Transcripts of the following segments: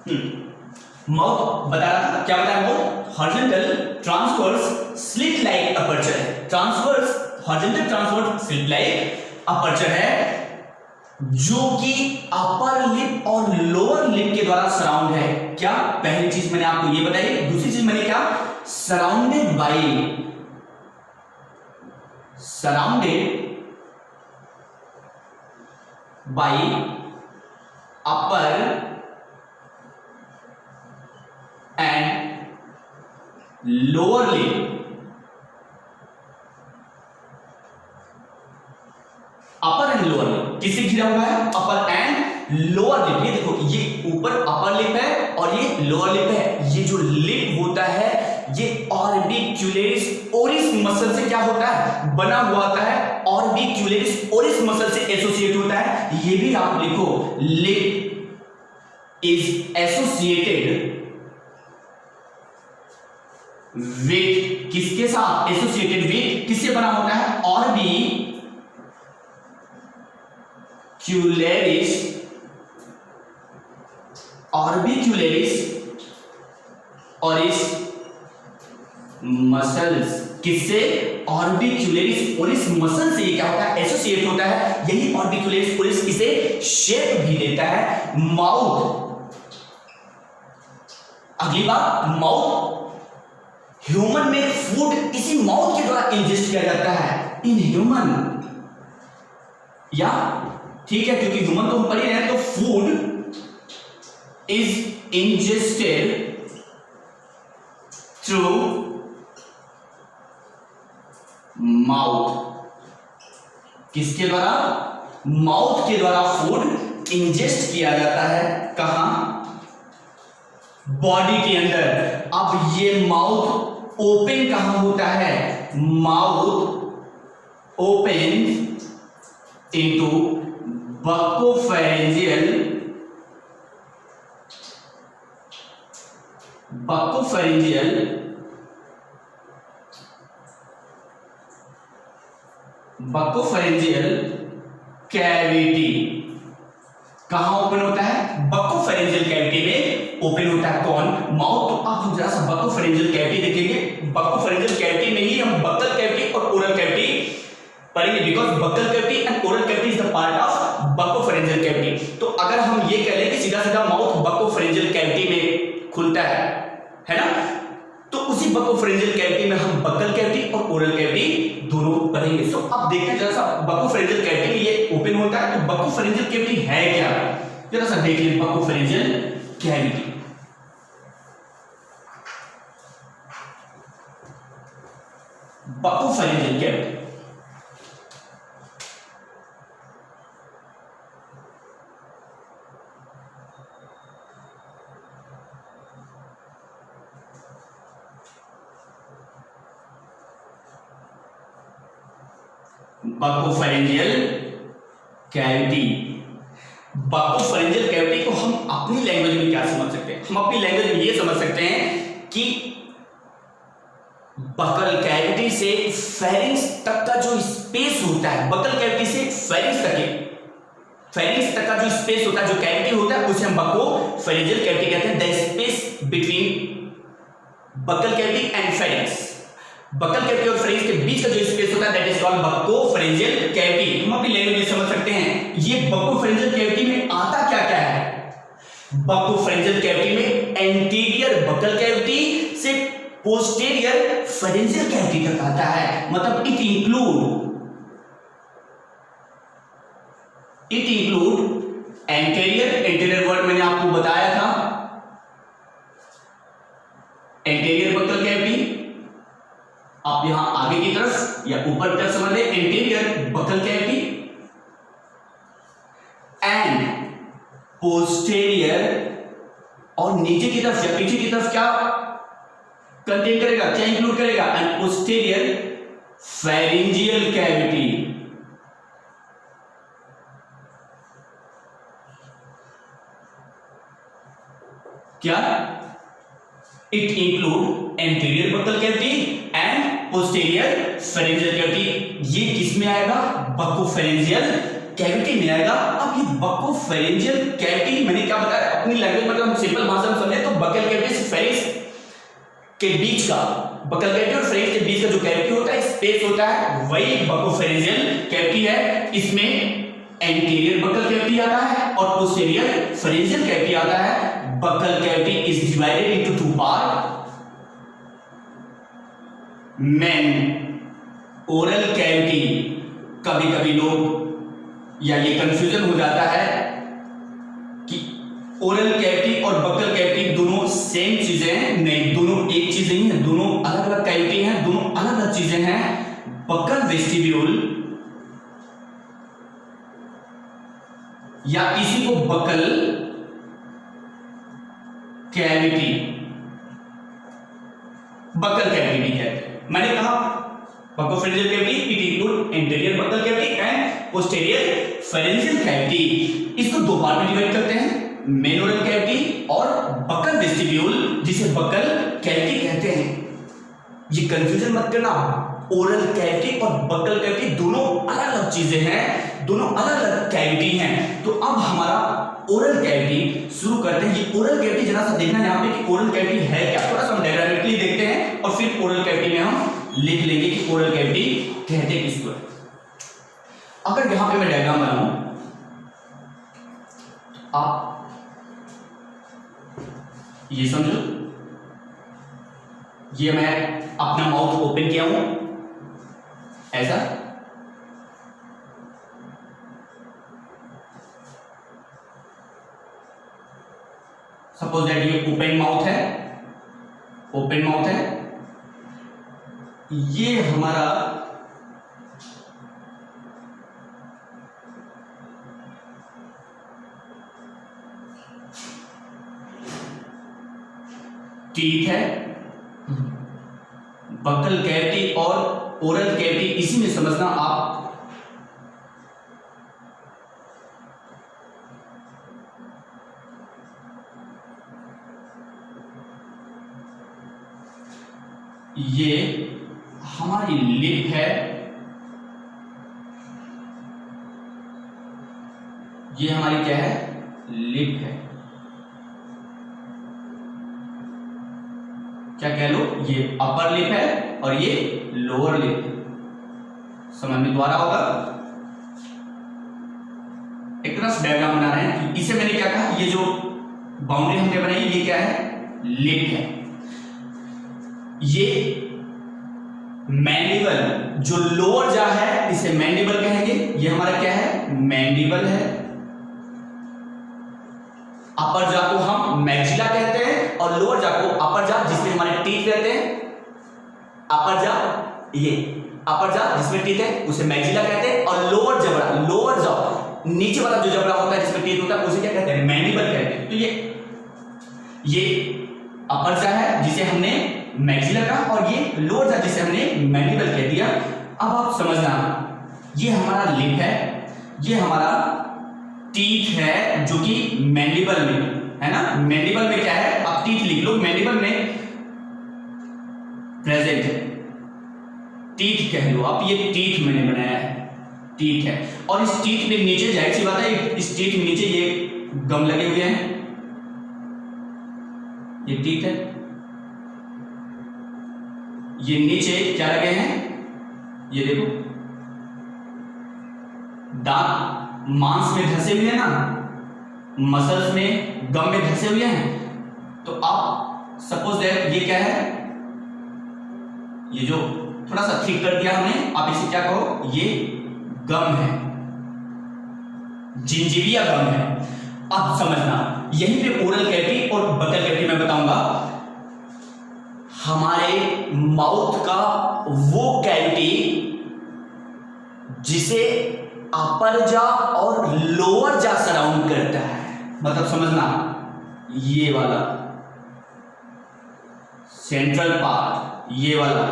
Mouth बता रहा था, क्या बताया mouth? Horizontal transverse slit like aperture है। Transverse horizontal transverse slit like aperture है जो कि अपर लिप और लोअर लिप के द्वारा सराउंड है। क्या? पहली चीज मैंने आपको ये बताई। दूसरी चीज मैंने क्या? Surrounded by upper and lower lip. Upper and lower lip किससे घिरा हुआ है? अपर एंड लोअर लिप। ये देखो, ये ऊपर अपर लिप है और ये लोअर लिप है। ये जो लिप होता है ये ऑर्बिक्यूलेरिस ओरिस मसल से क्या होता है? बना हुआ होता है। ऑर्बिक्यूलेरिस ओरिस मसल से एसोसिएट होता है। ये भी आप लिखो, लिप इज एसोसिएटेड विथ, किसके साथ? एसोसिएटेड विथ, किससे बना होता है? ऑर्बिक्यूलेरिस ओरिस मसल्स। किससे? ऑर्बिक्यूलेरिस ओरिस मसल से क्या होता है? एसोसिएट होता है। यही ऑर्बिक्यूलेरिस ओरिस इसे शेप भी देता है। माउथ, अगली बात, माउथ ह्यूमन में फूड इसी माउथ के द्वारा इंजेस्ट किया जाता है। इन ह्यूमन, या ठीक है, क्योंकि ह्यूमन तो हम पढ़ ही रहे हैं, तो food is ingested through mouth. किसके द्वारा? माउथ के द्वारा फूड इंजेस्ट किया जाता है। कहां? बॉडी के अंदर। अब ये माउथ ओपन कहां होता है? Mouth open into buccopharyngeal cavity. कहां ओपन होता है? बक्कोफेरेंजियल कैविटी में ओपन होता है। कौन? माउथ। तो आप जरा सा बक्कोफेरेंजियल कैविटी देखेंगे। बक्कोफेरेंजियल कैविटी में ही हम बक्कल कैविटी और ओरल कैविटी पढ़ेंगे, because buccal cavity and oral cavity is the part of buccopharyngeal cavity. तो अगर हम ये कह लें कि सीधा सीधा माउथ बक्कोफेरेंजियल कैविटी में खुलता है ना, तो उसी बक्कोफेरेंजियल कैविटी में हम बक्कल कैविटी और ओरल कैविटी दोनों पढ़ेंगे। सो अब देखते हैं जरा सा, बक्कोफेरेंजियल कैविटी में ये ओपन होता है, तो बक्कोफेरेंजियल कैविटी है क्या? जरा सा देख लें buccopharyngeal cavity. Buccopharyngeal cavity buccopharyngeal cavity. Buccopharyngeal cavity को हम अपनी लैंग्वेज में क्या समझ सकते हैं? हम अपनी लैंग्वेज में ये समझ सकते हैं कि बक्कल कैविटी से फेरिंक्स तक का जो स्पेस होता है, बक्कल कैविटी से फेरिंक्स तक का जो स्पेस होता है, जो कैविटी होता है, उसे हम बक्कोफेरेंजियल कैविटी कहते हैं। The space between buccal cavity and pharynx, buckle cavity और फेरिंक्स के बीच का जो स्पेस होता है, that is called buccopharyngeal cavity. हम अपनी लैंग्वेज में समझ सकते हैं। ये बक्कोफेरेंजियल कैविटी में आता क्या क्या है? बक्कोफेरेंजियल कैविटी में एंटीरियर बक्कल कैविटी से पोस्टीरियर फेरेंजियल कैविटी तक आता है। मतलब इट इंक्लूड एंटीरियर वर्ड मैंने आपको बताया था, एंटीरियर बक्कल कैविटी। आप यहां आगे की तरफ या ऊपर की तरफ समझ लें, anterior buccal cavity and posterior, और नीचे की तरफ या पीछे की तरफ क्या कंटेन करेगा, क्या इंक्लूड करेगा? And posterior pharyngeal cavity. क्या? It include anterior buccal cavity and posterior pharyngeal cavity. ये किस में आएगा? बक्कोफेरेंजियल कैविटी में आएगा। अब ये बक्कोफेरेंजियल कैविटी मैंने क्या बताया? अपनी लैंग्वेज मतलब हम सिंपल भाषा में समझे तो बकल कैविटी फेरिंक्स के बीच का, बकल कैविटी और फेरिंक्स के बीच का जो कैविटी होता है, स्पेस होता है, वही बकोफेरेंजियल कैविटी है। इसमें एंटीरियर बकल कैविटी आता है और पोस्टीरियर फेरेंजियल कैविटी आता है। Buckle cavity is divided into two part, main oral cavity. कभी कभी लोग या ये कंफ्यूजन हो जाता है कि ओरल कैविटी और बकल कैविटी दोनों सेम चीजें हैं। नहीं, दोनों एक चीज नहीं है, दोनों अलग अलग कैविटी हैं, दोनों अलग अलग चीजें हैं। बकल वेस्टिब्यूल या इसी को बकल कैविटी, बकल कैविटी भी कहते हैं। मैंने कहा buccopharyngeal cavity it include anterior buccal cavity and posterior pharyngeal cavity. इसको दो पार्ट में डिवाइड करते हैं, मेन ओरल कैविटी और बकल वेस्टिब्यूल जिसे बकल कैविटी कहते हैं। ये कंफ्यूजन मत करना, ओरल कैविटी और बकल कैविटी दोनों अलग अलग चीजें हैं, दोनों अलग अलग कैविटी हैं। तो अब हमारा ओरल कैविटी शुरू करते हैं। ये ओरल कैविटी जरा सा देखना यहाँ पे कि ओरल कैविटी है क्या, थोड़ा सा हम डायग्रामेटिकली देखते हैं और फिर ओरल कैविटी में हम लिख लेंगे कि ओरल कैविटी कहते किसको है। अगर यहां पे मैं डायग्राम बनाऊं, आप ये समझो, ये मैं अपना माउथ ओपन किया हूं ऐसा, सपोज दैट ये ओपन माउथ है, ओपन माउथ है, ये हमारा टीथ है। बकल कैविटी और ओरल कैविटी इसी में समझना आप। ये हमारी लिप है, ये हमारी क्या है, लिप है। क्या कह लो, ये अपर लिप है और ये लोअर लिप है। समझ में द्वारा होगा। एक तरह से डायग्राम बना रहे हैं। इसे मैंने क्या कहा, ये जो बाउंड्री हमने बनाई ये क्या है, लिप है। ये मैंडिबल जो लोअर जा है इसे मैंडिबल कहेंगे, ये हमारा क्या है, मैंडिबल है। अपर जा को हम मैक्सिला कहते हैं और लोअर जा को अपर जा जिसमें हमारे टीथ रहते हैं, अपर जा, ये अपर जा जिसमें टीथ है उसे मैक्सिला कहते हैं। और लोअर जबड़ा, लोअर जा नीचे वाला जो जबड़ा होता है जिसमें टीथ होता है उसे क्या कहते हैं, मैंडिबल कहते हैं। तो ये अपर जा है जिसे हमने मैक्सिला कहा और ये लोअर जा जिसे हमने मैंडिबल कह दिया। अब आप समझना, ये हमारा लिप है, ये हमारा टीथ है जो कि मैंडिबल में है ना। मैंडिबल में क्या है, आप टीथ लिख लो, मैंडिबल में प्रेजेंट है, टीथ कह लो आप। ये टीथ मैंने बनाया है, टीथ है। और इस टीथ में नीचे जाहिर सी बात है, इस टीथ में नीचे ये गम लगे हुए हैं, ये टीथ है। ये नीचे क्या लगे हैं, ये देखो दांत मांस में धंसे हुए हैं ना, मसल्स में गम में धंसे हुए हैं। तो आप सपोज दैट ये क्या है, ये जो थोड़ा सा ठीक कर दिया हमने, आप इसे क्या कहो, ये गम है, जिंजीविया गम है। अब समझना, यहीं पे ओरल कैविटी और बकल कैविटी मैं बताऊंगा। हमारे माउथ का वो कैविटी जिसे अपर जा और लोअर जा सराउंड करता है, मतलब समझना, ये वाला सेंट्रल पार्ट, ये वाला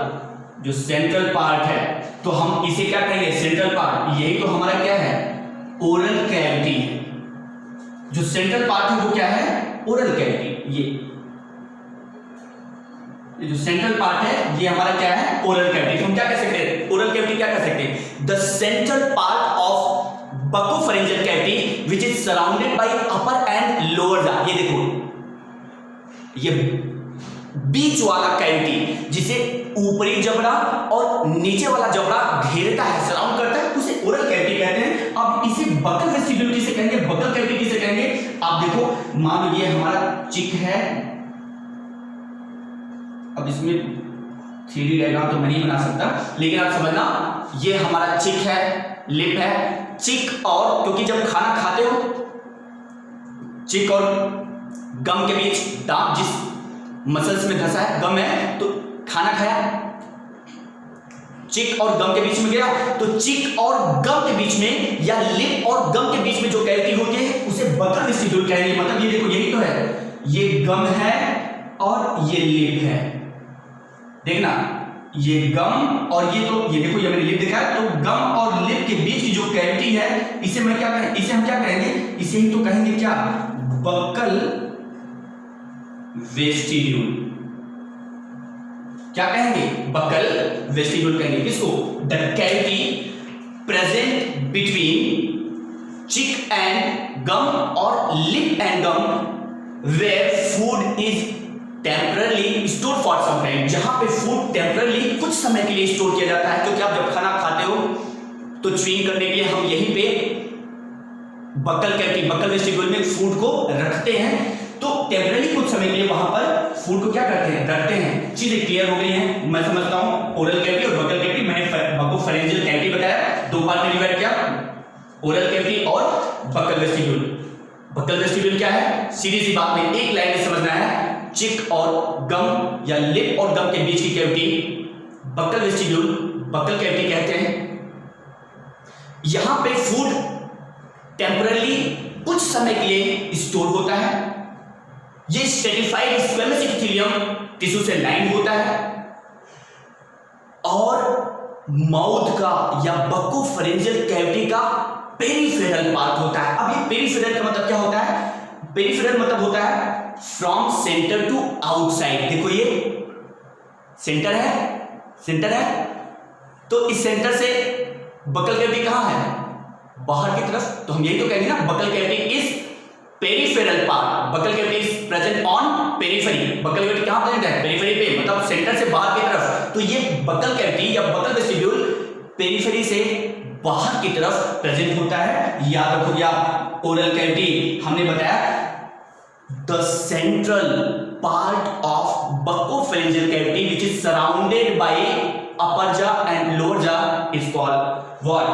जो सेंट्रल पार्ट है, तो हम इसे क्या कहेंगे, सेंट्रल पार्ट। यही तो हमारा क्या है, ओरल कैविटी है। जो सेंट्रल पार्ट है वो क्या है, ओरल कैविटी। ये जो सेंट्रल पार्ट है ये हमारा क्या है, ओरल कैविटी। हम क्या कह सकते हैं, ओरल कैविटी क्या कह सकते हैं, the central part of buccopharyngeal cavity which is surrounded by upper and lower जा। ये देखो, ये बीच वाला कैविटी जिसे ऊपरी जबड़ा और नीचे वाला जबड़ा घेरता है, सराउंड करता है, उसे ओरल कैविटी कहते हैं। अब इसे बकल वेस्टिब्यूल किसे कहेंगे, बकल कैविटी किसे कहेंगे? आप देखो, मान लो ये हमारा चिक है, अब इसमें 3D डायग्राम तो मैं नहीं बना सकता, लेकिन आप समझना, ये हमारा चिक है, लिप है, चिक और, क्योंकि जब खाना खाते हो चिक और गम के बीच, दांत जिस मसल्स में धंसा है, गम है, तो खाना खाया, चिक और गम के बीच में गया, तो चिक और गम के बीच में या लिप और गम के बीच में जो कैविटी होती है उसे बकल वेस्टिब्यूल कहेंगे। मतलब ये देखो, यही तो है, ये गम है और ये लिप है, देखना, ये गम और ये, तो ये देखो, ये मैंने लिप दिखाया, तो गम और लिप के बीच की जो कैविटी है, इसे मैं क्या कहें, इसे हम क्या कहेंगे, इसे ही तो कहेंगे क्या, बकल वेस्टिब्यूल। क्या कहेंगे, बकल वेस्टिब्यूल कहेंगे। किसको? The cavity present between cheek and gum और lip and gum where food is temporarily store for some time, जहां पे फूड टेम्परली कुछ समय के लिए स्टोर किया जाता है, क्योंकि आप जब खाना खाते हो तो च्यूइंग करने के लिए हम यहीं पे बकल कैविटी, बकल वेस्टिब्यूल में फूड को रखते हैं, तो टेम्परली कुछ समय के लिए वहां पर फूड को क्या करते हैं, रखते हैं। चीजें क्लियर हो गई हैं, मैं समझता हूं। ओरल कैविटी और बकल कैविटी, मैंने बकोफेरेंजियल कैविटी बताया, दो पार्ट में डिवाइड किया, ओरल कैविटी और बकल वेस्टिब्यूल। बकल वेस्टिब्यूल क्या है, सीधी सी बात में एक लाइन में समझना है, चिक और गम या लिप और गम के बीच की cavity buccal vestibule, buccal cavity कहते हैं। यहां पे फूड टेम्परली कुछ समय के लिए स्टोर होता है। ये स्ट्रेटिफाइड स्क्वेमस एपिथेलियम टिश्यू से लाइन होता है और माउथ का या बकोफेरेंजियल कैविटी का पेरिफेरल पार्ट होता है। अब ये पेरिफेरल का मतलब क्या होता है? पेरिफेरल मतलब होता है फ्रॉम सेंटर टू आउटसाइड। देखो ये सेंटर है, सेंटर है, तो इस सेंटर से बकल कैविटी कहां है? बाहर की तरफ। तो हम यही तो कहेंगे ना, buckle cavity is peripheral part, buckle cavity is present on periphery. Buccal cavity कहां प्रेजेंट है? पेरिफेरी पे, मतलब सेंटर से बाहर की तरफ। तो ये बकल कैविटी या बकल वेस्टिब्यूल पेरिफेरी से बाहर की तरफ प्रेजेंट होता है। याद रखो, या ओरल कैविटी हमने बताया the central part of buccopharyngeal cavity which is surrounded by अपर जा एंड लोअर जा is called what?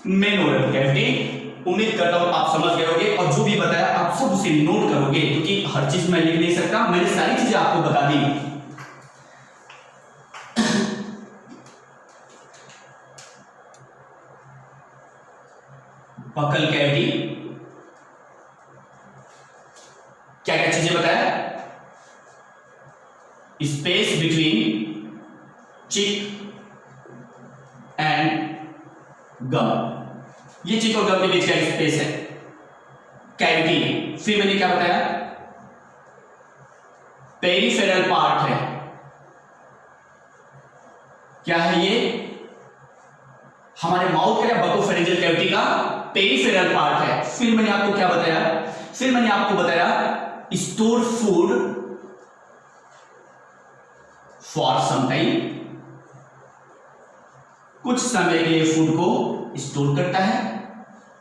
Main oral cavity. उम्मीद करता हूं आप समझ गए होंगे और जो भी बताया आप सब उसे नोट करोगे, क्योंकि हर चीज मैं लिख नहीं सकता, मैंने सारी चीजें आपको बता दी। बकल कैविटी क्या क्या चीजें बताया? स्पेस बिटवीन चिक एंड गम, ये चिक और गम के बीच का स्पेस है कैविटी। फिर मैंने क्या बताया? पेरिफेरल पार्ट है। क्या है ये? हमारे माउथ का या बकोफेरेंजियल कैविटी का पेरिफेरल पार्ट है। फिर मैंने आपको क्या बताया? फिर मैंने आपको बताया store food for some time, कुछ समय के लिए फूड को स्टोर करता है।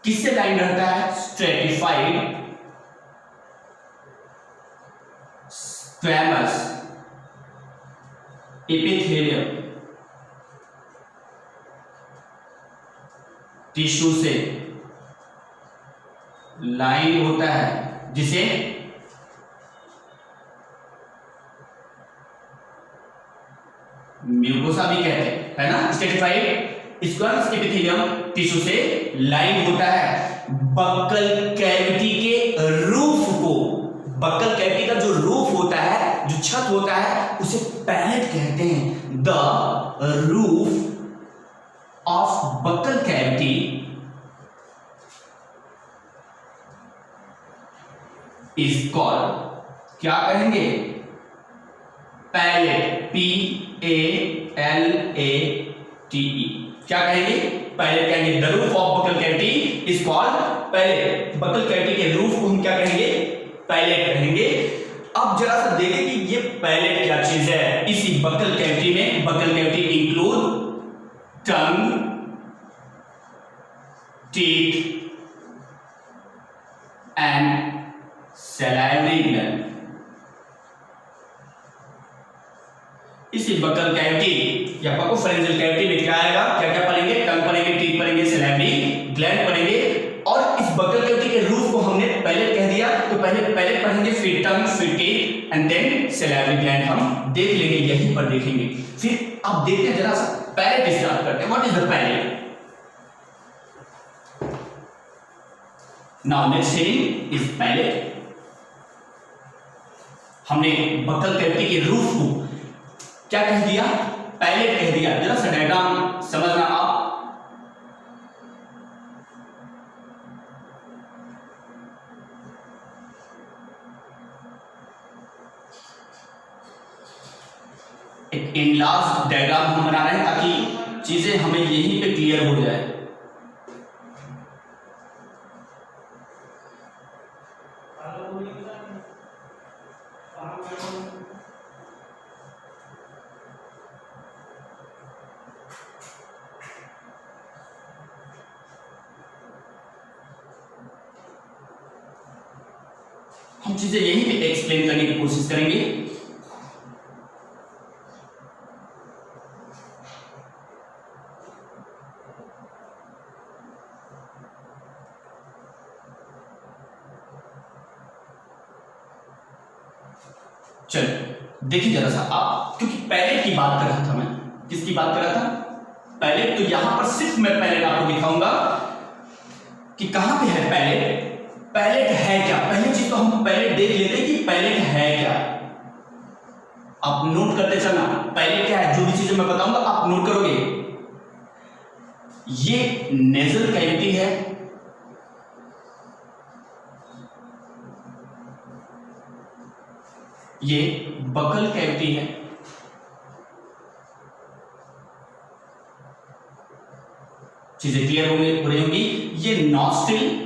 किससे लाइन रहता है? स्ट्रेटिफाइड स्क्वैमस एपिथेलियम टिश्यू से लाइन होता है, जिसे म्यूकोसा भी कहते हैं, है ना? स्ट्रेटिफाइड स्क्वैमस एपिथेलियम टिश्यू से लाइन होता है। बक्कल कैविटी के रूफ को, बक्कल कैविटी का जो रूफ होता है, जो छत होता है, उसे पैलेट कहते हैं। The roof of buccal cavity is called, क्या कहेंगे? Palate, PALATE। क्या कहेंगे? पैलेट कहेंगे। The roof of buccal cavity is called palate. Buccal cavity के रूफ को हम क्या कहेंगे? पैलेट कहेंगे। अब जरा सा देखें कि ये पैलेट क्या चीज है। इसी बकल कैविटी में, buccal cavity include tongue, teeth and salivary gland. इसी बकल कैविटी या बकोफेरेंजियल कैविटी में क्या आएगा? क्या क्या पढ़ेंगे? टंग पढ़ेंगे, टीथ पढ़ेंगे, सलाइवरी ग्लैंड पढ़ेंगे। और इस बकल कैविटी के रूफ को हमने पैलेट कह दिया, तो पहले पैलेट पढ़ेंगे, फिर टंग, फिर teeth and then salivary gland हम देख लेंगे, यहीं पर देखेंगे। फिर आप देखते हैं, जरा सा पैलेट स्टार्ट करते हैं। What is the palate? Now next heading is palate. हमने बकल कैविटी के रूफ को क्या कह दिया? पैलेट कह दिया। जरा सा डायग्राम समझना आप। एक इनलार्ज डायग्राम हम बना रहे हैं ताकि चीजें हमें यहीं पे क्लियर हो जाए। हम चीजें यहीं पे एक्सप्लेन करने की कोशिश करेंगे। चलो देखिए जरा सा आप, क्योंकि पैलेट की बात कर रहा था मैं। किसकी बात कर रहा था? पैलेट। तो यहां पर सिर्फ मैं पैलेट आपको दिखाऊंगा कि कहां पे है पैलेट। पैलेट है क्या? पहली चीज तो हम पैलेट देख लेते हैं कि पैलेट है क्या। आप नोट करते चलना, पैलेट क्या है। जो भी चीजें मैं बताऊंगा आप नोट करोगे। ये नेजल कैविटी है, ये बकल कैविटी है, चीजें क्लियर हो रही होंगी। ये नॉस्ट्रिल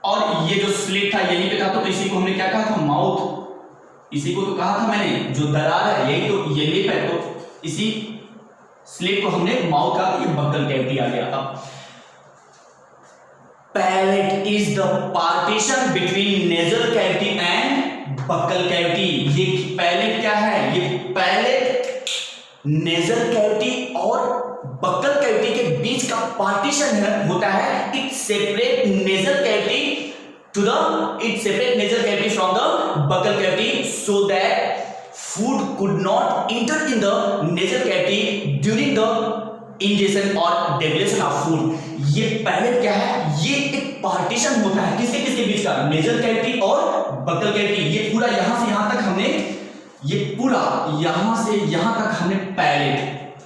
और ये जो स्लिट था यहीं पे था, तो इसी को हमने क्या कहा था? माउथ। इसी को तो कहा था मैंने, जो दरार है यही तो, ये लिप है, तो इसी स्लिट को हमने माउथ कहा। ये बकल कैविटी आ गया। अब palate is the partition between nasal cavity and buccal cavity. ये पैलेट क्या है? ये पैलेट नेजल कैविटी और बकल कैविटी के बीच का पार्टीशन होता है। It separate nasal cavity separate nasal cavity from the buccal cavity so that food could not enter in the nasal cavity during the ingestion or deglutition of food। ये palate क्या है? ये एक पार्टीशन होता है किसके किसके बीच का? नेजल कैविटी और बकल कैविटी। ये पूरा यहां से यहां तक हमने, ये पूरा यहां से यहां तक हमने पैलेट,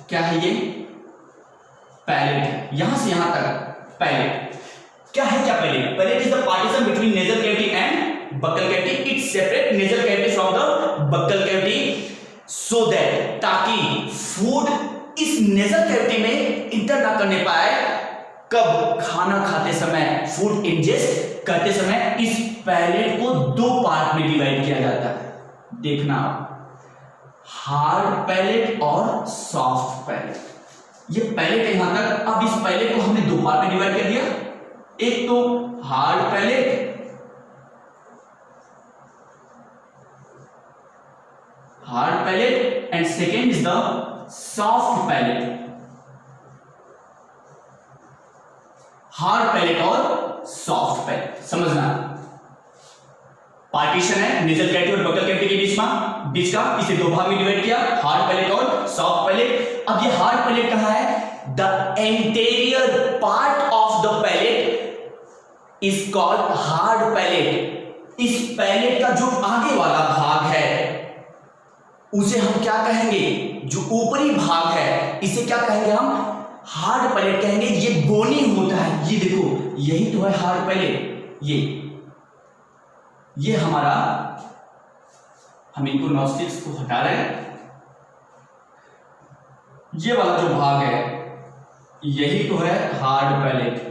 क्या है ये? पैलेट है। यहां से यहां तक पैलेट क्या है? क्या palate? Palate is the partition between nasal cavity and buccal cavity. It separate nasal cavity from the buccal cavity so that, ताकि फूड इस नेजल कैविटी में इंटर ना करने पाए। कब? खाना खाते समय, फूड इंजेस्ट करते समय। इस पैलेट को दो पार्ट में डिवाइड किया जाता है। देखना, हार्ड पैलेट और सॉफ्ट पैलेट। ये पैलेट है यहां तक। अब इस पैलेट को हमने दो पार्ट में डिवाइड कर दिया। एक तो hard palate, and second is the soft palate. Hard palate और सॉफ्ट पैलेट समझना। पार्टीशन है नेजल कैविटी और बकल कैविटी के बीच का, इसे दो भाग में डिवाइड किया, हार्ड पैलेट और सॉफ्ट पैलेट। अब ये हार्ड पैलेट कहां है? The anterior part of the palate is called hard palate. इस पैलेट का जो आगे वाला भाग है उसे हम क्या कहेंगे? जो ऊपरी भाग है इसे क्या कहेंगे हम? हार्ड पैलेट कहेंगे। ये बोनी होता है, ये देखो, यही तो है हार्ड पैलेट। ये हमारा, हम इनको नॉस्ट्रिल्स को हटा रहे हैं। ये वाला जो भाग है यही तो है हार्ड पैलेट।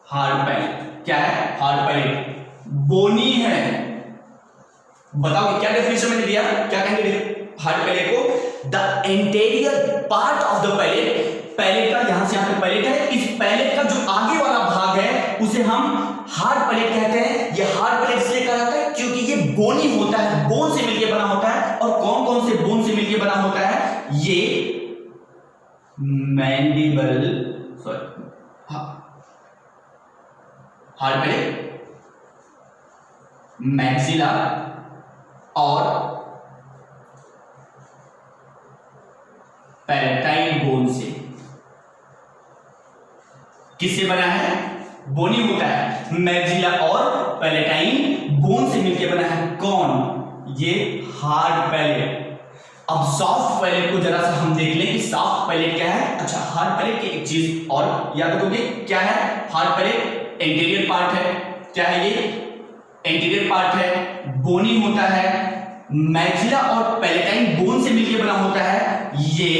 हार्ड पैलेट क्या है? हार्ड पैलेट बोनी है। बताओ क्या डेफिनेशन मैंने दिया, क्या कहेंगे हार्ड पैलेट को? The interior part of the palate, palate का यहां से यहां तक पैलेट है, इस पैलेट का जो आगे वाला भाग है उसे हम हार्ड पैलेट कहते हैं। ये हार्ड पैलेट इसलिए कहा जाता है क्योंकि ये बोनी होता है, बोन से मिलकर बना होता है। और कौन कौन से बोन से मिलकर बना होता है? ये mandible, sorry hard palate, maxilla और पैलेटाइन बोन से। किससे बना है? बोनी होता है, मैक्सिला और पैलेटाइन बोन से मिलकर बना है। कौन? ये हार्ड पैलेट। अब सॉफ्ट पैलेट को जरा सा हम देख लें कि सॉफ्ट पैलेट क्या है। अच्छा, हार्ड पैलेट की एक चीज और याद रखोगे, क्या है हार्ड पैलेट? इंटीरियर पार्ट है। क्या है ये? इंटीरियर पार्ट है, बोनी होता है, मैक्सिला और पैलेटाइन बोन से मिलकर बना होता है। ये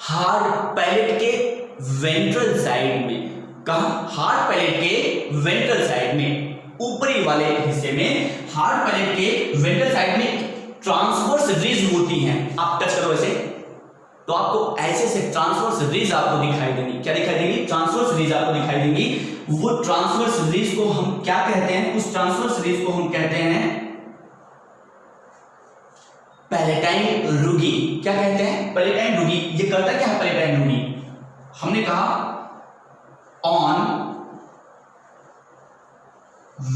हार्ड पैलेट के वेंट्रल साइड में, कहा? हार्ड पैलेट के वेंट्रल साइड में, ऊपरी वाले हिस्से में हार्ड पैलेट के वेंट्रल साइड में ट्रांसवर्स रिज होती हैं। आप टच करो ऐसे तो आपको ऐसे से ट्रांसवर्स रिज आपको दिखाई देंगी। क्या दिखाई देंगी? ट्रांसवर्स रिज आपको दिखाई देंगी। वो ट्रांसवर्स रिज को हम क्या कहते हैं? उस ट्रांसवर्स रिज को हम कहते हैं पैलेटाइन रुगी। क्या कहते हैं? Palatine rugae. ये करता क्या है पैलेटाइन रुगी? हमने कहा on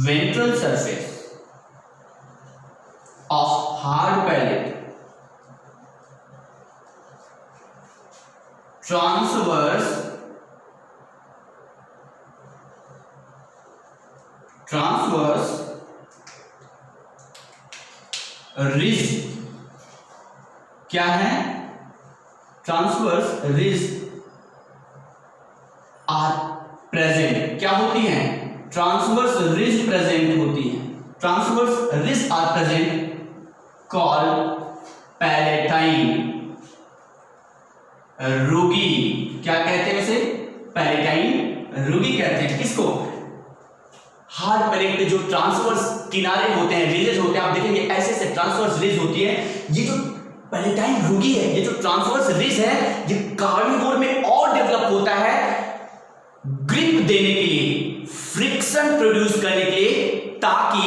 ventral surface of hard palate transverse ridge, क्या है? Transverse ridge are present. क्या होती हैं? ट्रांसवर्स रिज प्रेजेंट होती हैं। Transverse ridge are present, call palatine rugae. क्या कहते हैं उसे? पैलेटाइन रुगी कहते हैं। किसको? हार्ड पैलेट पे जो ट्रांसवर्स किनारे होते हैं, रिजेस होते हैं, आप देखेंगे ऐसे से ट्रांसवर्स रिज होती है। ये जो पैलेटाइन रुगी है, ये जो ट्रांसवर्स रिज है, ये कार्निवोर में और डेवलप होता है ग्रिप देने के लिए, फ्रिक्शन प्रोड्यूस करने के लिए, ताकि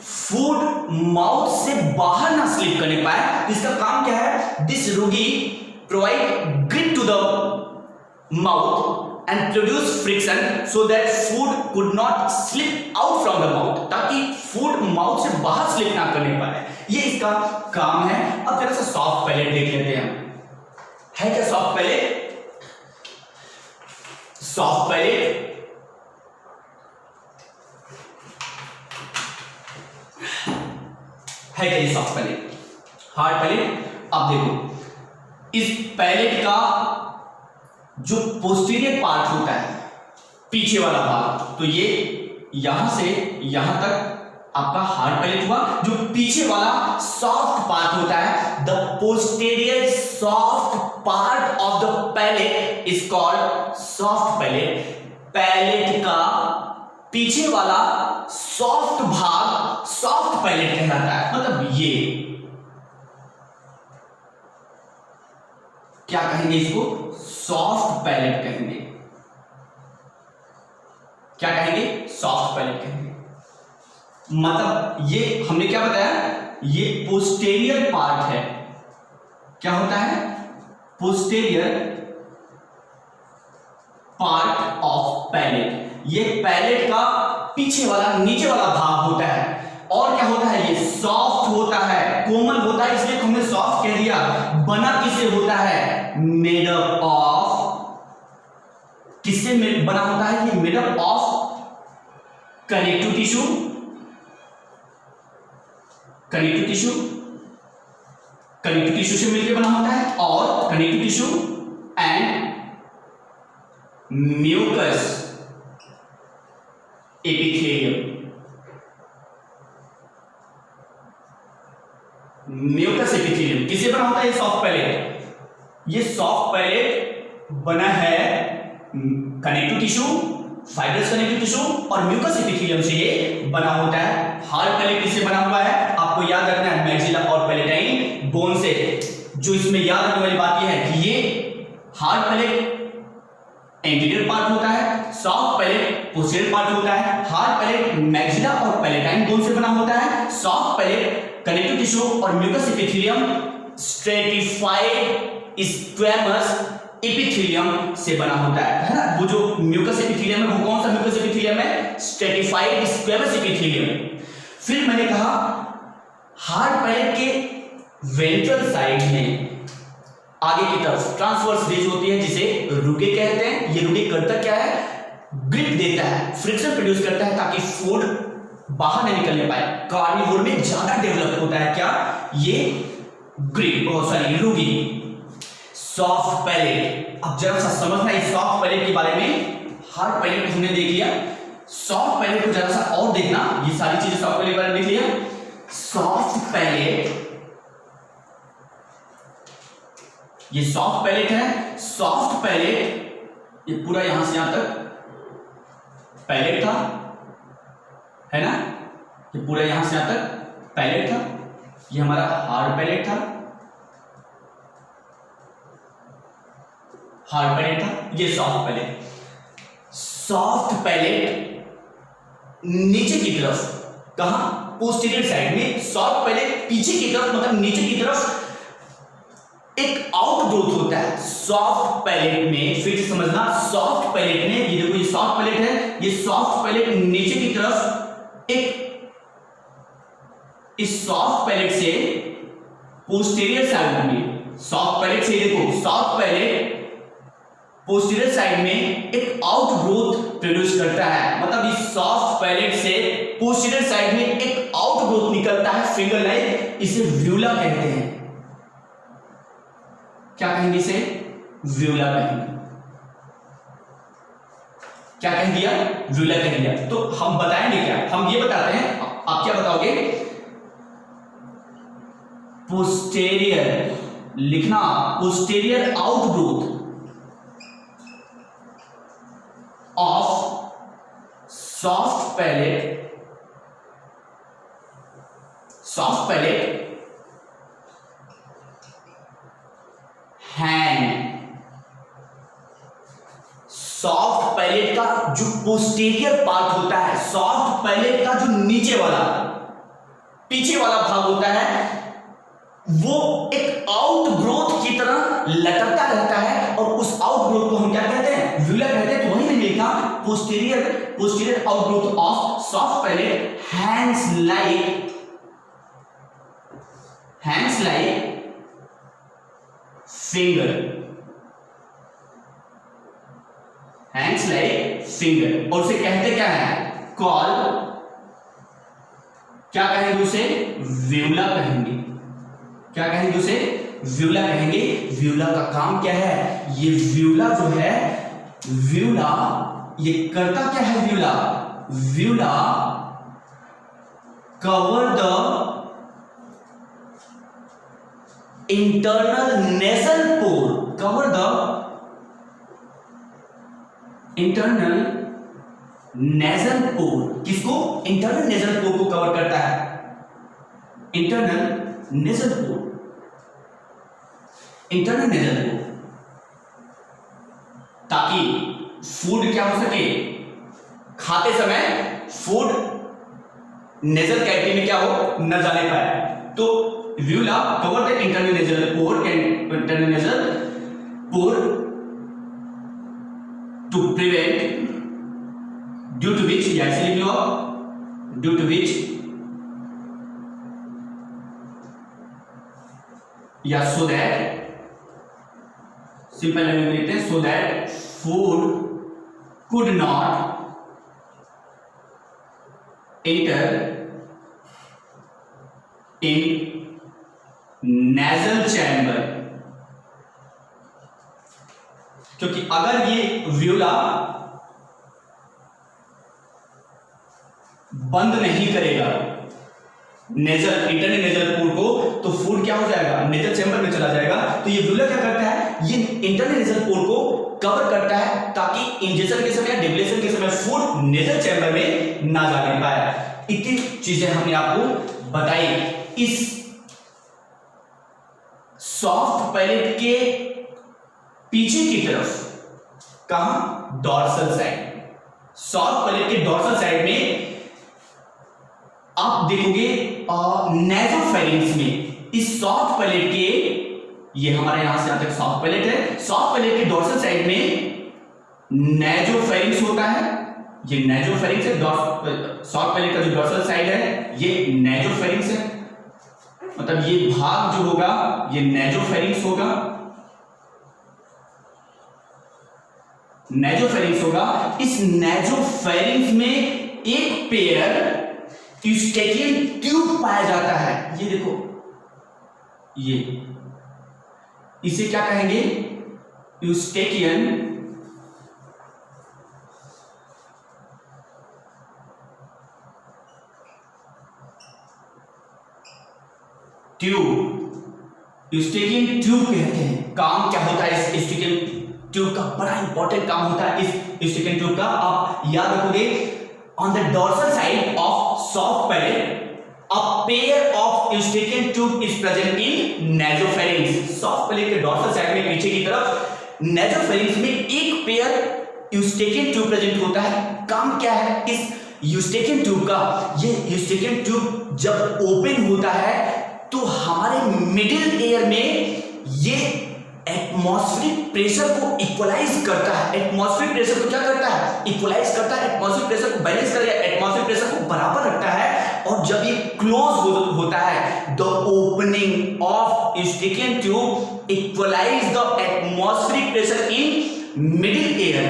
फूड माउथ से बाहर ना स्लिप करने पाए। इसका काम क्या है? This rugae provide grip to the mouth and produce friction so that food could not slip out from the mouth, ताकि फूड माउथ से बाहर स्लिप ना करने पाए। ये इसका काम है। अब जरा सा सॉफ्ट पैलेट देख लेते हैं। है क्या सॉफ्ट पैलेट? सॉफ्ट पैलेट है क्या? ये सॉफ्ट पैलेट, हार्ड पैलेट। अब देखो इस पैलेट का जो पोस्टीरियर पार्ट होता है, पीछे वाला भाग, तो ये यहां से यहां तक आपका हार्ड पैलेट हुआ। जो पीछे वाला सॉफ्ट पार्ट होता है, the posterior soft part of the palate is called soft palate. Palate का पीछे वाला सॉफ्ट भाग सॉफ्ट पैलेट कहलाता है। मतलब ये क्या कहेंगे? इसको सॉफ्ट पैलेट कहेंगे। क्या कहेंगे? सॉफ्ट पैलेट कहेंगे। मतलब ये हमने क्या बताया? ये पोस्टेरियर पार्ट है। क्या होता है? Posterior part of palate. ये पैलेट का पीछे वाला, नीचे वाला भाग होता है। और क्या होता है? ये सॉफ्ट होता है, कोमल होता है, इसलिए हमने सॉफ्ट कह दिया। बना किससे होता है? मेड अप ऑफ, किससे बना होता है? ये made up of connective tissue, connective tissue, connective tissue से मिलकर बना होता है। और connective tissue and mucous epithelium, mucous epithelium. किससे बना होता है ये सॉफ्ट पैलेट? ये सॉफ्ट पैलेट बना है connective tissue, fibrous connective tissue और म्यूकस एपिथेलियम से ये बना होता है। हार्ड पैलेट किससे बना हुआ है? आपको याद रखना है मैक्सिला और पैलेटाइन बोन से। जो इसमें याद रखने वाली बात यह है कि ये हार्ड पैलेट एंटीरियर पार्ट होता है, सॉफ्ट पैलेट पोस्टीरियर पार्ट होता है। हार्ड पैलेट मैक्सिला और पैलेटाइन बोन से बना होता है, सॉफ्ट पैलेट कनेक्टिव टिश्यू और mucous epithelium stratified squamous epithelium से बना होता है ना। वो जो म्यूकस एपिथेलियम है वो कौन सा म्यूकस एपिथेलियम है? Stratified squamous epithelium. फिर मैंने कहा हार्ड पैलेट के वेंट्रल साइड में आगे की तरफ ट्रांसवर्स रिज होती है जिसे रुगे कहते हैं। ये रुगे करता क्या है? ग्रिप देता है, फ्रिक्शन प्रोड्यूस करता है ताकि फूड बाहर न निकलने पाए। कार्निवोर में ज्यादा डेवलप होता है क्या? ये ग्रिप सॉरी रुगी। सॉफ्ट पैलेट, अब जरा सा समझना इस सॉफ्ट पैलेट के बारे में। हार्ड पैलेट हमने देख लिया, सॉफ्ट पैलेट को जरा सा और देखना। ये सारी चीजें सॉफ्ट पैलेट के बारे में देख लिया। सॉफ्ट पैलेट, ये सॉफ्ट पैलेट है। सॉफ्ट पैलेट ये पूरा यहां से यहां तक पैलेट था, है ना। ये पूरा यहां से यहां तक पैलेट था। ये हमारा हार्ड पैलेट था, हार्ड पैलेट था। ये सॉफ्ट पैलेट। सॉफ्ट पैलेट नीचे की तरफ, कहां? पोस्टीरियर साइड में। सॉफ्ट पैलेट पीछे की तरफ मतलब नीचे की तरफ एक आउटग्रोथ होता है सॉफ्ट पैलेट में। फिर से समझना, सॉफ्ट पैलेट में ये देखो, ये सॉफ्ट पैलेट है। ये सॉफ्ट पैलेट नीचे की तरफ एक, इस सॉफ्ट पैलेट से पोस्टीरियर साइड में, सॉफ्ट पैलेट से देखो, सॉफ्ट पैलेट पोस्टीरियर साइड में एक आउटग्रोथ प्रोड्यूस करता है। मतलब इस सॉफ्ट पैलेट से पोस्टीरियर साइड में एक आउटग्रोथ निकलता है फिंगर लाइक। इसे व्यूला कहते हैं। क्या कहेंगे इसे? व्यूला कहेंगे। क्या कह दिया? व्यूला कह दिया। तो हम बताएंगे क्या? हम ये बताते हैं, आप क्या बताओगे? पोस्टीरियर लिखना, posterior outgrowth of soft palate, soft palate hand. Soft palate का जो पोस्टीरियर पार्ट होता है, सॉफ्ट पैलेट का जो नीचे वाला पीछे वाला भाग होता है, वो एक आउटग्रोथ की तरह लटकता रहता है और उस आउटग्रोथ को हम क्या कहते हैं? व्यूला कहते हैं। तो वही मैंने लिखा, posterior outgrowth of soft palate hands like finger, hands like finger. और उसे कहते क्या है? कॉल, क्या कहेंगे उसे? व्यूला कहेंगे। क्या कहेंगे उसे? व्यूला कहेंगे। व्यूला का काम क्या है? ये व्यूला जो है, व्यूला ये करता क्या है? Uvula cover the internal nasal pore, cover the internal nasal pore. किसको? इंटरनल नेजल पोर को कवर करता है। Internal nasal pore, internal nasal pore, ताकि फूड क्या हो सके? खाते समय फूड नेजल कैविटी में क्या हो? न जाने पाए। तो uvula cover the internal nasal pore, internal nasal pore to prevent, due to which, ऐसे लिख लो, due to which या so that, सिंपल लैंग्वेज में लिखते हैं, so that food could not enter in nasal chamber। क्योंकि अगर ये व्यूला बंद नहीं करेगा, नेजल इंटरनल नेजल पोर को, तो फूड क्या हो जाएगा, नेजल चैम्बर में चला जाएगा। तो ये व्यूलर क्या करता है, ये इंटरनल नेजल पोर को कवर करता है ताकि इंजेक्शन के समय, डिब्लेशन के समय फूड नेजल चैम्बर में ना जाने पाए। इतनी चीजें हमने आपको बताई। इस सॉफ्ट पैलेट के पीछे की तरफ, कहां, डॉर्सल साइड, सॉफ्ट पैलेट के डॉर्सल साइड में आप देखोगे नेजोफेरिंक्स में, इस सॉफ्ट पैलेट के, ये हमारे यहां से यहां तक सॉफ्ट पैलेट है, सॉफ्ट पैलेट के डॉर्सल साइड में नेजोफेरिंक्स होता है। ये नेजोफेरिंक्स है, सॉफ्ट पैलेट का जो डॉर्सल साइड है ये नेजोफेरिंक्स है, मतलब ये भाग जो होगा ये नेजोफेरिंक्स होगा, नेजोफेरिंक्स होगा। इस नेजोफेरिंक्स में एक पेयर यूस्टेकियन ट्यूब पाया जाता है। ये देखो, ये इसे क्या कहेंगे, यूस्टेकियन ट्यूब, यूस्टेकियन ट्यूब कहते हैं। काम क्या होता है इस यूस्टेकियन ट्यूब का, बड़ा इंपॉर्टेंट काम होता है इस यूस्टेकियन ट्यूब का, आप याद रखोगे। On the dorsal side of soft palate, a pair of eustachian tube is present in nasopharynx. Soft palate के dorsal side में पीछे की तरफ nasopharynx में एक पेयर eustachian tube प्रेजेंट होता है। काम क्या है इस eustachian tube का, ये eustachian tube जब ओपन होता है तो हमारे मिडिल एयर में ये एटमॉस्फेरिक प्रेशर को इक्वलाइज करता है। एटमॉस्फेरिक प्रेशर को क्या करता है, इक्वलाइज करता है, एटमॉस्फेरिक प्रेशर को बैलेंस करता है, एटमॉस्फेरिक प्रेशर को बराबर रखता है। और जब ये क्लोज होता है, the opening of Eustachian tube equalize the atmospheric pressure in middle ear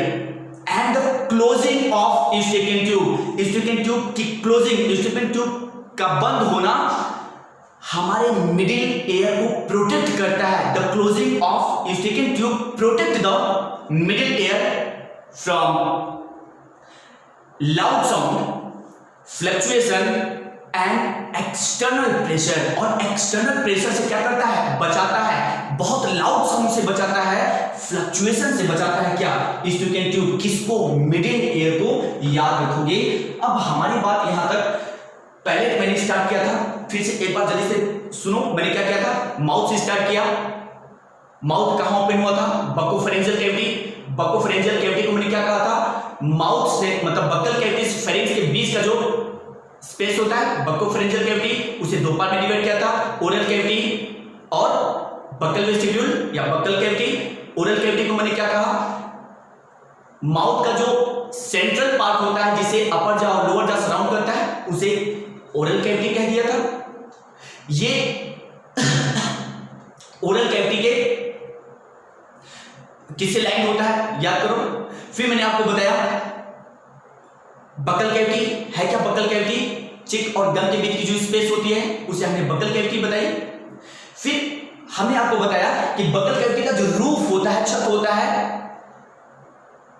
and the closing of Eustachian tube, Eustachian tube की क्लोजिंग, यूस्टेकियन ट्यूब का बंद होना हमारे मिडिल एयर को प्रोटेक्ट करता है। The closing of Eustachian tube protect the middle air from loud sound, fluctuation and external pressure. और external pressure से क्या करता है, बचाता है, बहुत लाउड साउंड से बचाता है, फ्लक्चुएशन से बचाता है। क्या, यूस्टेकियन ट्यूब, किसको, मिडिल एयर को। याद रखोगे। अब हमारी बात यहां तक, पैलेट मैंने स्टार्ट किया था, फिर से एक बार जल्दी से सुनो, मैंने क्या किया था, माउथ से स्टार्ट किया। माउथ कहां ओपन हुआ था, बकोफेरेंजियल कैविटी। बकोफेरेंजियल कैविटी को मैंने क्या कहा था, माउथ से मतलब बक्कल कैविटी से फेरिंक्स के बीच का जो स्पेस होता है बकोफेरेंजियल कैविटी, उसे दो पार्ट में डिवाइड किया था, ओरल कैविटी और बक्कल वेस्टिब्यूल या बक्कल कैविटी। ओरल कैविटी को मैंने क्या कहा, माउथ का जो सेंट्रल पार्ट होता है जिसे अपर जा और लोअर जा सराउंड करता है उसे ओरल कैविटी कह दिया था। ये ओरल कैविटी के किससे लाइन होता है, याद करो। फिर मैंने आपको बताया बक्कल कैविटी है क्या, बक्कल कैविटी चिक और गम के बीच की जो स्पेस होती है उसे हमने बक्कल कैविटी बताई। फिर हमने आपको बताया कि बक्कल कैविटी का जो रूफ होता है, छत होता है,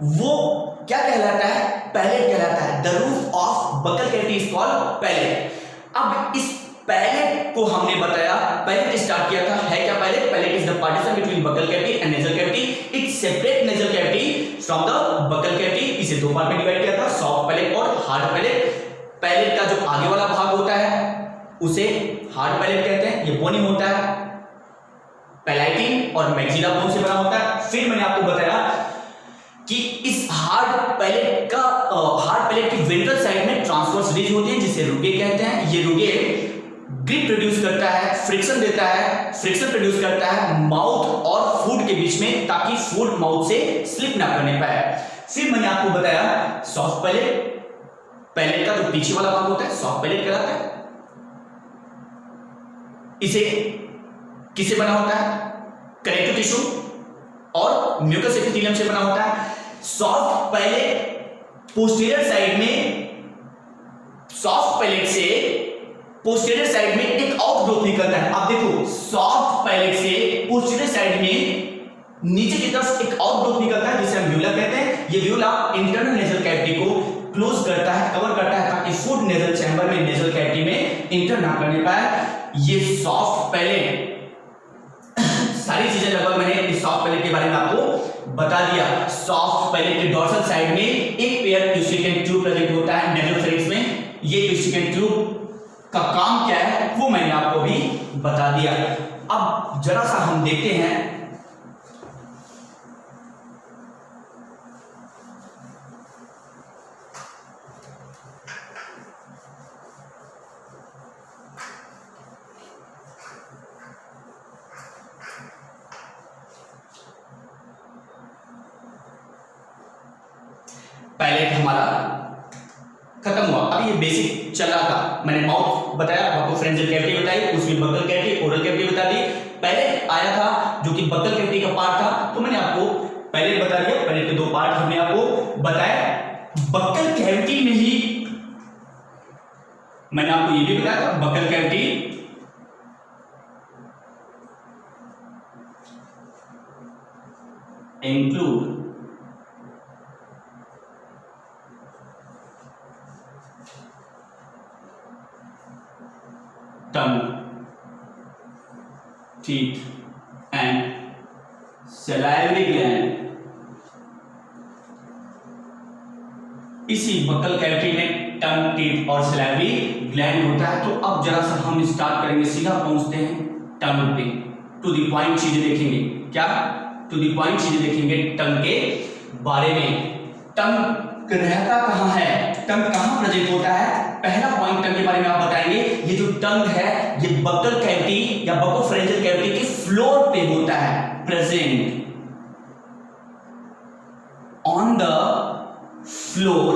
वो क्या कहलाता है, पैलेट कहलाता है। The roof of buccal cavity is called palate. अब इस पैलेट को हमने बताया, पैलेट स्टार्ट किया था, है क्या palate, palate is the partition between buccal cavity and nasal cavity. It separate nasal cavity from the buccal cavity. इसे दो पार्ट में डिवाइड किया था, सॉफ्ट पैलेट और हार्ड पैलेट। पैलेट का जो आगे वाला भाग होता है उसे हार्ड पैलेट कहते हैं, ये बोनी होता है, पैलेटिन और मैक्सिला बोन से बना होता है। फिर मैंने आपको बताया कि इस हार्ड पैलेट की वेंट्रल साइड में ट्रांसवर्स रिज होती है जिसे रुगे कहते हैं। ये रुगे ग्रिप प्रोड्यूस करता है, फ्रिक्शन देता है, फ्रिक्शन प्रोड्यूस करता है माउथ और फूड के बीच में, ताकि फूड माउथ से स्लिप ना करने पाए। फिर मैंने आपको बताया सॉफ्ट पैलेट, पैलेट का जो पीछे वाला भाग होता है सॉफ्ट पैलेट कहलाता है। इसे किससे बना होता है, कनेक्टिव टिश्यू और म्यूकस एपिथेलियम से बना होता है। सॉफ्ट पैलेट पोस्टीरियर साइड में, सॉफ्ट पैलेट से पोस्टीरियर साइड में एक आउटग्रोथ निकलता है। आप देखो, सॉफ्ट पैलेट से पोस्टीरियर साइड में नीचे की तरफ एक और ग्रोथ निकलता है जिसे हम व्यूला कहते हैं। ये व्यूला इंटरनल नेजल कैविटी को क्लोज करता है, कवर करता है, ताकि फूड नेजल चैम्बर में, नेजल कैविटी में इंटर ना करने पाए। ये सॉफ्ट पैलेट, सारी चीजें लगभग मैंने इस सॉफ्ट पैलेट के बारे में आपको बता दिया। सॉफ्ट पैलेट के डोर्सल साइड में एक पेयर ट्यूसिकेंट ट्यूब प्रेजेंट होता है नेजोफेरिंक्स में। ये ट्यूसिकेंट ट्यूब का काम क्या है वो मैंने आपको भी बता दिया। अब जरा सा हम देखते हैं पैलेट हमारा खत्म हुआ। अब ये बेसिक चला था, मैंने माउथ बताया, बकोफेरेंजियल कैविटी बताई, उसमें बकल कैविटी, ओरल कैविटी बता दी। पैलेट आया था जो कि बकल कैविटी का पार्ट था, तो मैंने आपको पैलेट बता दिया। पैलेट के दो पार्ट हमने आपको बताया। बकल कैविटी में ही मैंने आपको ये भी बताया था, buccal cavity include tongue, teeth and salivary gland। इसी बकल कैविटी में टंग, टीथ और सैलिवरी ग्लैंड होता है। तो अब जरा सा हम स्टार्ट करेंगे, सीधा पहुंचते हैं टंग पे। टू द पॉइंट चीजें देखेंगे। क्या? टू द पॉइंट चीजें देखेंगे टंग के बारे में। टंग रहता कहां है, टंग कहां प्रेजेंट होता है, पहला पॉइंट टंग के बारे में आप बताएंगे। ये जो टंग है ये बकल कैविटी या बकोफेरेंजियल कैविटी के फ्लोर पे होता है, present on the floor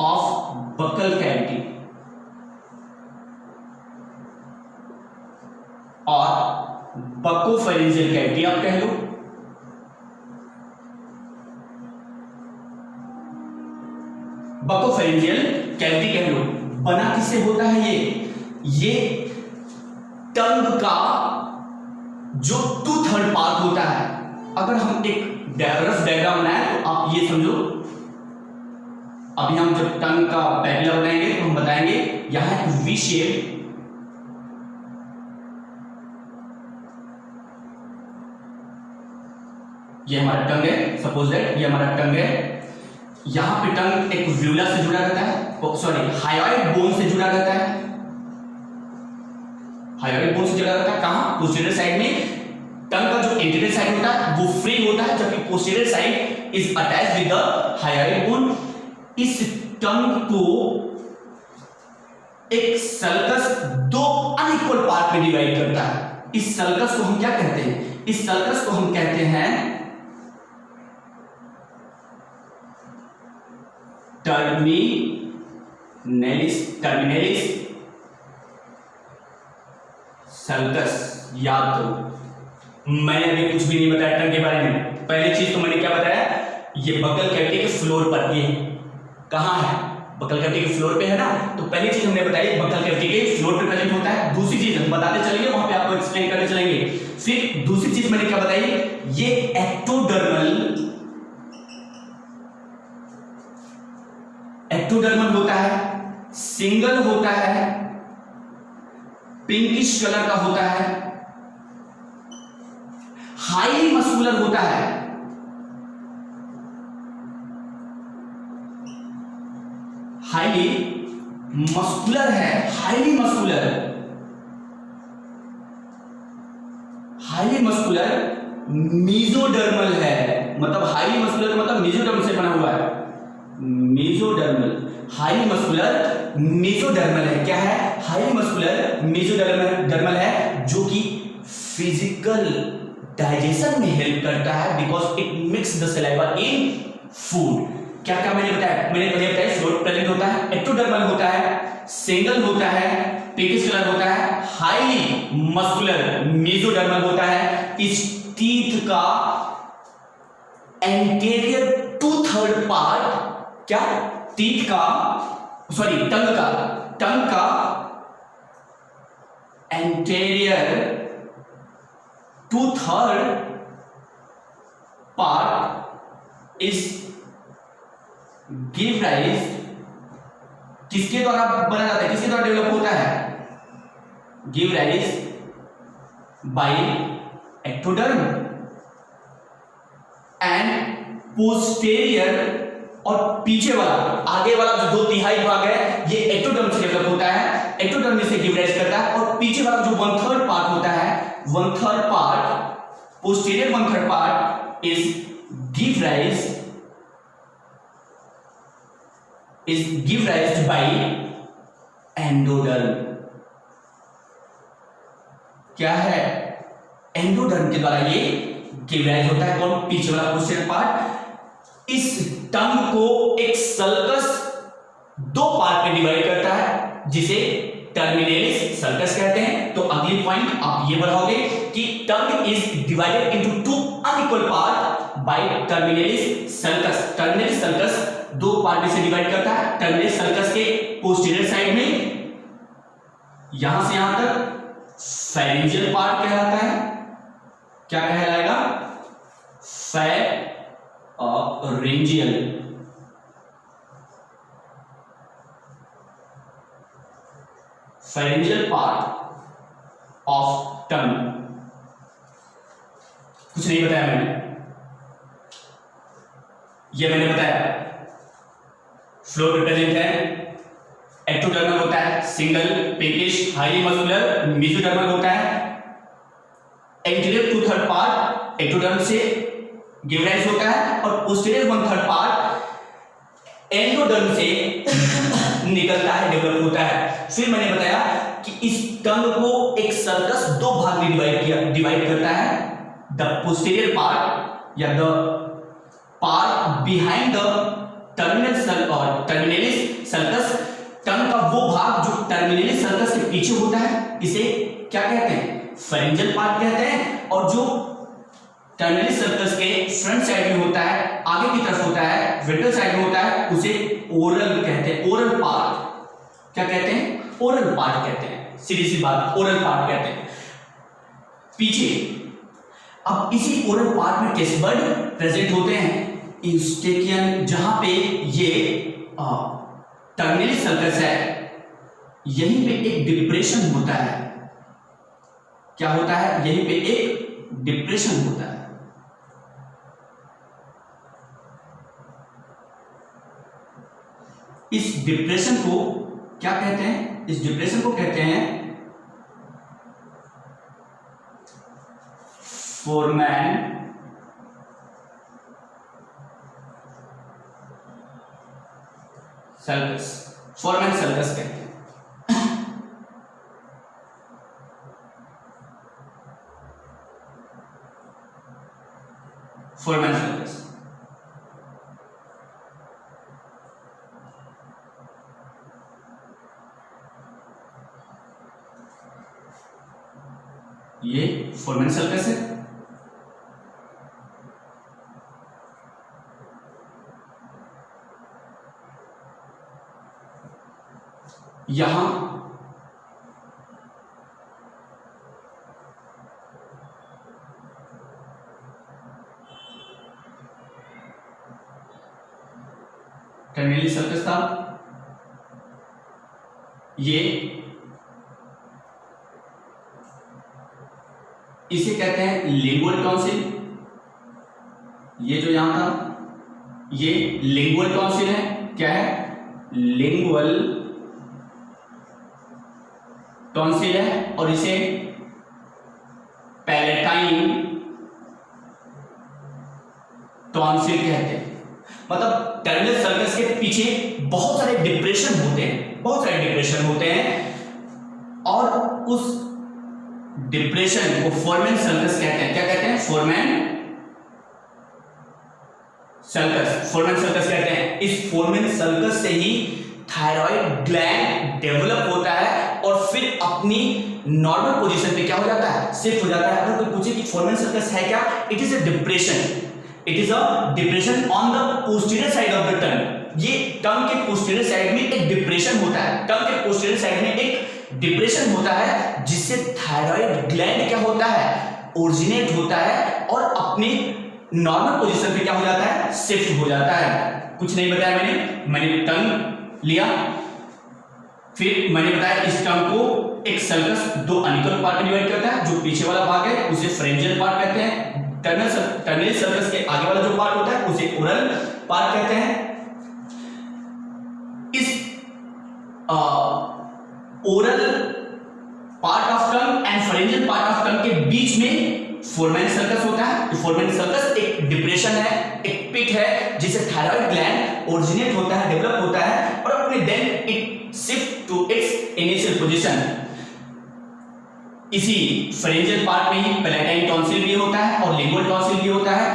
of buccal cavity. और बकोफेरेंजियल कैविटी आप कह लो। बकोफेरेंजियल कैविटी कह लो। बना किससे होता है ये टंग का जो 2/3 पार्ट होता है। अगर हम एक रफ डायग्राम बनाए तो आप ये समझो, अभी हम जब टंग का पैरेलल बनाएंगे तो हम बताएंगे यहां वी शेप, ये हमारा टंग है, सपोज दैट ये हमारा टंग है। यहां पे टंग एक व्यूला से जुड़ा रहता है, सॉरी हायोइड बोन से जुड़ा रहता है। हायोइड बोन से जुड़ा रहता है कहां? पोस्टीरियर साइड में। टंग का जो एंटीरियर साइड होता है वो फ्री होता है, जबकि posterior side is attached with the hyoid bone. इस टंग को एक सल्कस दो अनइक्वल पार्ट में डिवाइड करता है। इस सल्कस को हम क्या कहते हैं? इस सल्कस को हम कहते हैं टर्मिनेलिस सल्कस। याद करो, मैंने अभी कुछ भी नहीं बताया टंग के बारे में। पहली चीज तो मैंने क्या बताया, ये बकल कैविटी के फ्लोर पर, ये कहां है? बकल कैविटी के फ्लोर पे है ना। तो पहली चीज हमने बताई बकल कैविटी के फ्लोर पे प्रेजेंट होता है। दूसरी चीज हम बताते चलेंगे, वहां पे आपको एक्सप्लेन करने चलेंगे। फिर दूसरी चीज मैंने क्या बताई, ये एक्टोडर्मल होता है, सिंगल होता है, पिंकिश कलर का होता है, हाईली मस्कुलर होता है। हाईली मस्कुलर है, हाईली मस्कुलर मीजोडर्मल है। मतलब हाईली मस्कुलर मतलब मीजोडर्मल से बना हुआ है। मेसोडर्मल, हाईली मस्कुलर मेसोडर्मल है। क्या है? हाईली मस्कुलर मेसोडर्मल है, जो कि फिजिकल डाइजेशन में हेल्प करता है, because it mix the saliva in food. क्या क्या मैंने बताया? मैंने पहले बताया फ्लोर प्रेजेंट होता है, एक्टोडर्मल होता है, सिंगल होता है, पिंकिश कलर होता है, हाईली मस्कुलर मेसोडर्मल होता है। इस टीथ का एंटीरियर 2/3 पार्ट, क्या? टीथ का, सॉरी टंग का anterior 2/3 part is give rise, किसके द्वारा बना जाता है, किसके द्वारा डेवलप होता है, give rise by ectoderm and posterior, और पीछे वाला आगे वाला जो 2/3 भाग है ये एक्टोडर्म से डेवलप होता है, एक्टोडर्म से गिव राइज करता है, और पीछे वाला जो 1/3 पार्ट होता है, 1/3 part posterior 1/3 part is give rise by endoderm. क्या है, एंडोडर्म के द्वारा ये गिव राइज होता है। कौन, पीछे वाला पोस्टेरियर पार्ट। इस टंग को एक सल्कस 2 पार्ट में डिवाइड करता है जिसे टर्मिनेलिस सल्कस कहते हैं। तो अगली पॉइंट आप ये बढ़ाओगे कि tongue is divided into 2 unequal part by terminalis sulcus. Terminalis sulcus 2 part में से डिवाइड करता है। टर्मिनेलिस सल्कस के पोस्टीरियर साइड में यहां से यहां तक फेरेंजियल पार्ट कहलाता है। क्या कहलाएगा, फेरेंजियल। फेरेंजियल पार्ट ऑफ टंग। कुछ नहीं बताया मैंने, ये मैंने बताया। फ्लोर रिप्रेजेंट है, एक्टोडर्मल होता है single pinkish highly muscular, mesodermal होता है एंटीरियर 2/3 पार्ट एक्टोडर्म से गिव राइज होता है, और पोस्टीरियर 1/3 पार्ट एंडोडर्म से निकलता है, डेवलप होता है। फिर मैंने बताया कि इस टंग को एक सर्कस 2 भाग में डिवाइड करता है। द पोस्टीरियर पार्ट या the part behind the terminalis sulcus, tongue का वो भाग जो टर्मिनेलिस सर्कस के पीछे होता है, इसे क्या कहते हैं, फेरेंजियल पार्ट कहते हैं। और जो टर्मिनेलिस सर्कस के फ्रंट साइड में होता है, आगे की तरफ होता है, वेंट्रल साइड में होता है, उसे ओरल कहते हैं। ओरल पार्ट क्या कहते हैं, ओरल पार्ट कहते हैं। सीधी सी बात, ओरल पार्ट कहते हैं पीछे। अब इसी ओरल पार्ट में किस वर्ड प्रेजेंट होते हैं, यूस्टेकियन, जहां पे ये टर्मिनेलिस सर्कस है, यहीं पे एक डिप्रेशन होता है। क्या होता है, यहीं पे एक डिप्रेशन होता है। इस डिप्रेशन को क्या कहते हैं, इस डिप्रेशन को कहते हैं फोरमैन सर्कस। फोरमैन सर्कस कहते हैं। Foreman circus. ये फोरमैन सर्कस है। यहां टर्मिनेलिस सर्कस था, ये इसे कहते हैं लिंगुअल टॉन्सिल। ये जो यहां था ये लिंगुअल टॉन्सिल है। क्या है, लिंगुअल टॉन्सिल है, और इसे पैलेटाइन टॉन्सिल कहते हैं। मतलब टर्मिनेलिस सर्कस के पीछे बहुत सारे डिप्रेशन होते हैं, बहुत सारे डिप्रेशन होते हैं, और उस डिप्रेशन को फोरमैन सर्कस कहते हैं। क्या कहते हैं, फोरमैन सर्कस। फोरमैन सर्कस कहते हैं। इस फोरमैन सर्कस से ही थायराइड ग्लैंड डेवलप होता है और फिर अपनी नॉर्मल पोजीशन पे क्या हो जाता है, शिफ्ट हो जाता है। अगर कोई पूछे कि फोरमैन सर्कस है क्या, it is a depression. It is a depression on the posterior side of the टंग। ये टंग के पोस्टीरियर साइड में एक डिप्रेशन होता है। टंग के पोस्टीरियर साइड में एक डिप्रेशन होता है जिससे थायराइड ग्लैंड क्या होता है, ओरिजिनेट होता है और अपनी नॉर्मल पोजीशन पे क्या हो जाता है, शिफ्ट हो जाता है। कुछ नहीं बताया मैंने टंग लिया, फिर मैंने बताया इस टंग को एक सर्कस दो अनइक्वल पार्ट में डिवाइड करता है। जो पीछे वाला भाग है उसे फ्रेंजियल पार्ट कहते हैं। टर्मिनल सर्कस के आगे वाला जो पार्ट होता है उसे ओरल पार्ट कहते हैं। इस oral part of tongue and फ्रेंजियल part of टंग के बीच में फोरमैन सर्कस होता है। फोरमैन सर्कस एक डिप्रेशन है, एक पिट है जिसे थायराइड ग्लैंड ओरिजिनेट होता है, डेवलप होता है और अपने then it shift to its initial position. इसी फ्रेंजियल पार्ट में ही पैलेटाइन टॉन्सिल भी होता है और लिंगुअल टॉन्सिल भी होता है।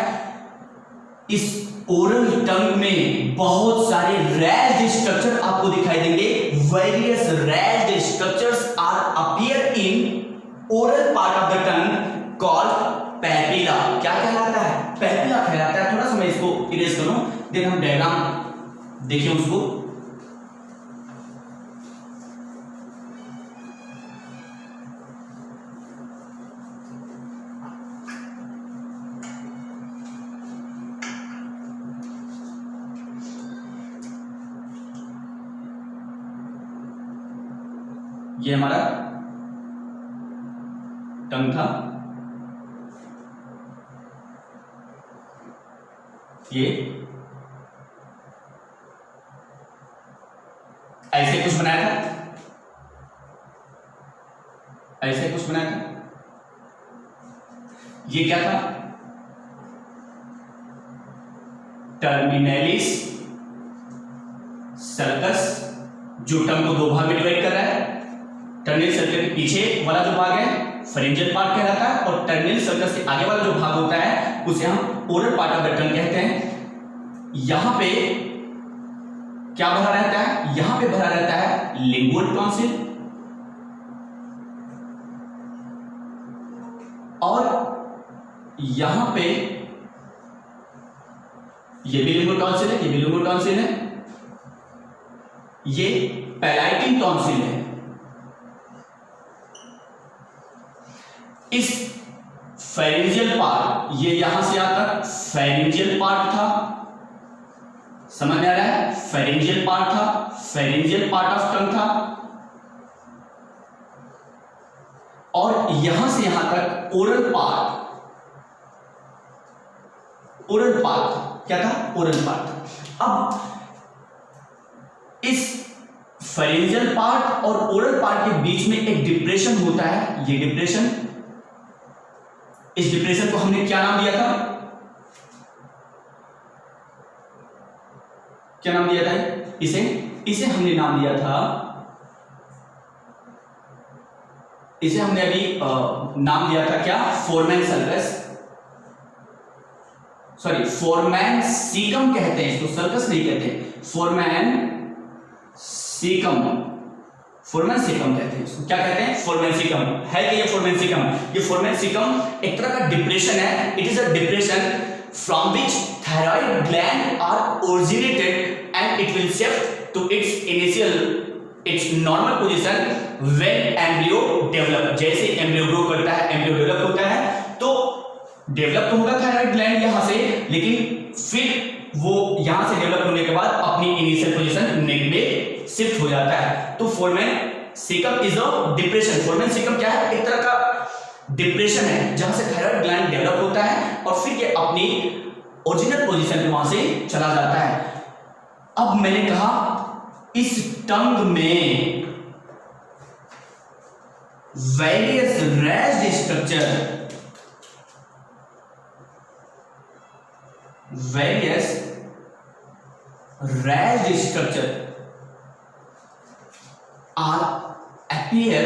इस ओरल टंग में बहुत सारे रेज्ड स्ट्रक्चर आपको दिखाई देंगे। Various raised structures are appear in oral part of the tongue called papilla. क्या कहलाता है, पैपिला कहलाता है। थोड़ा सा मैं इसको इरेज करूं, देख हम डायग्राम देखिए उसको। ये हमारा टंग था, ये ऐसे कुछ बनाया था, ऐसे कुछ बनाया था। ये क्या था, टर्मिनलिस सर्कस, जो टंग को दो भाग में डिवाइड कर रहा है। टर्मिनल सर्कस के पीछे वाला जो भाग है फ्रेंजियल पार्ट कहलाता है और टर्मिनल सर्कस के आगे वाला जो भाग होता है उसे हम ओरल पार्ट ऑफ द टंग कहते हैं। यहां पे क्या भरा रहता है, यहां पे भरा रहता है लिंगुअल टॉन्सिल और यहां पे ये भी लिंगुअल टॉन्सिल है, ये भी लिंगुअल टॉन्सिल है, ये पैलाइटिन टॉन्सिल है। इस फेरिंजियल पार्ट, ये यहां से यहां तक फेरिंजियल पार्ट था, समझ में आ रहा है, फेरिंजियल पार्ट था, फेरिंजियल पार्ट ऑफ टंग था और यहां से यहां तक ओरल पार्ट, ओरल पार्ट क्या था, ओरल पार्ट। अब इस फेरिंजियल पार्ट और ओरल पार्ट के बीच में एक डिप्रेशन होता है, ये डिप्रेशन, इस डिप्रेशन को हमने क्या नाम दिया था, क्या नाम दिया था इसे हमने नाम दिया था, इसे हमने अभी नाम दिया था क्या, foreman circus, sorry foreman caecum कहते हैं इसको, सर्कस नहीं कहते, फोरमैन सीकम, फोरमैन सीकम कहते हैं इसको। क्या कहते हैं, फोरमैन सीकम है कि ये फोरमैन सीकम, ये फोरमैन सीकम एक तरह का डिप्रेशन है। It is a depression from which thyroid gland are originated and it will shift to its initial, its normal position when embryo develop. जैसे एम्ब्रियो ग्रो करता है, एम्ब्रियो डेवलप होता है, तो डेवलप तो होगा थायराइड ग्लैंड यहां से, लेकिन फिर वो यहां से डेवलप होने के बाद अपनी इनिशियल पोजीशन नेक में शिफ्ट हो जाता है। तो foreman caecum is a depression. Foreman caecum क्या है, एक तरह का डिप्रेशन है जहां से थायराइड ग्लैंड डेवलप होता है और फिर ये अपनी ओरिजिनल पोजीशन पे वहां से चला जाता है। अब मैंने कहा इस टंग में various raised structure, various raised structure are appear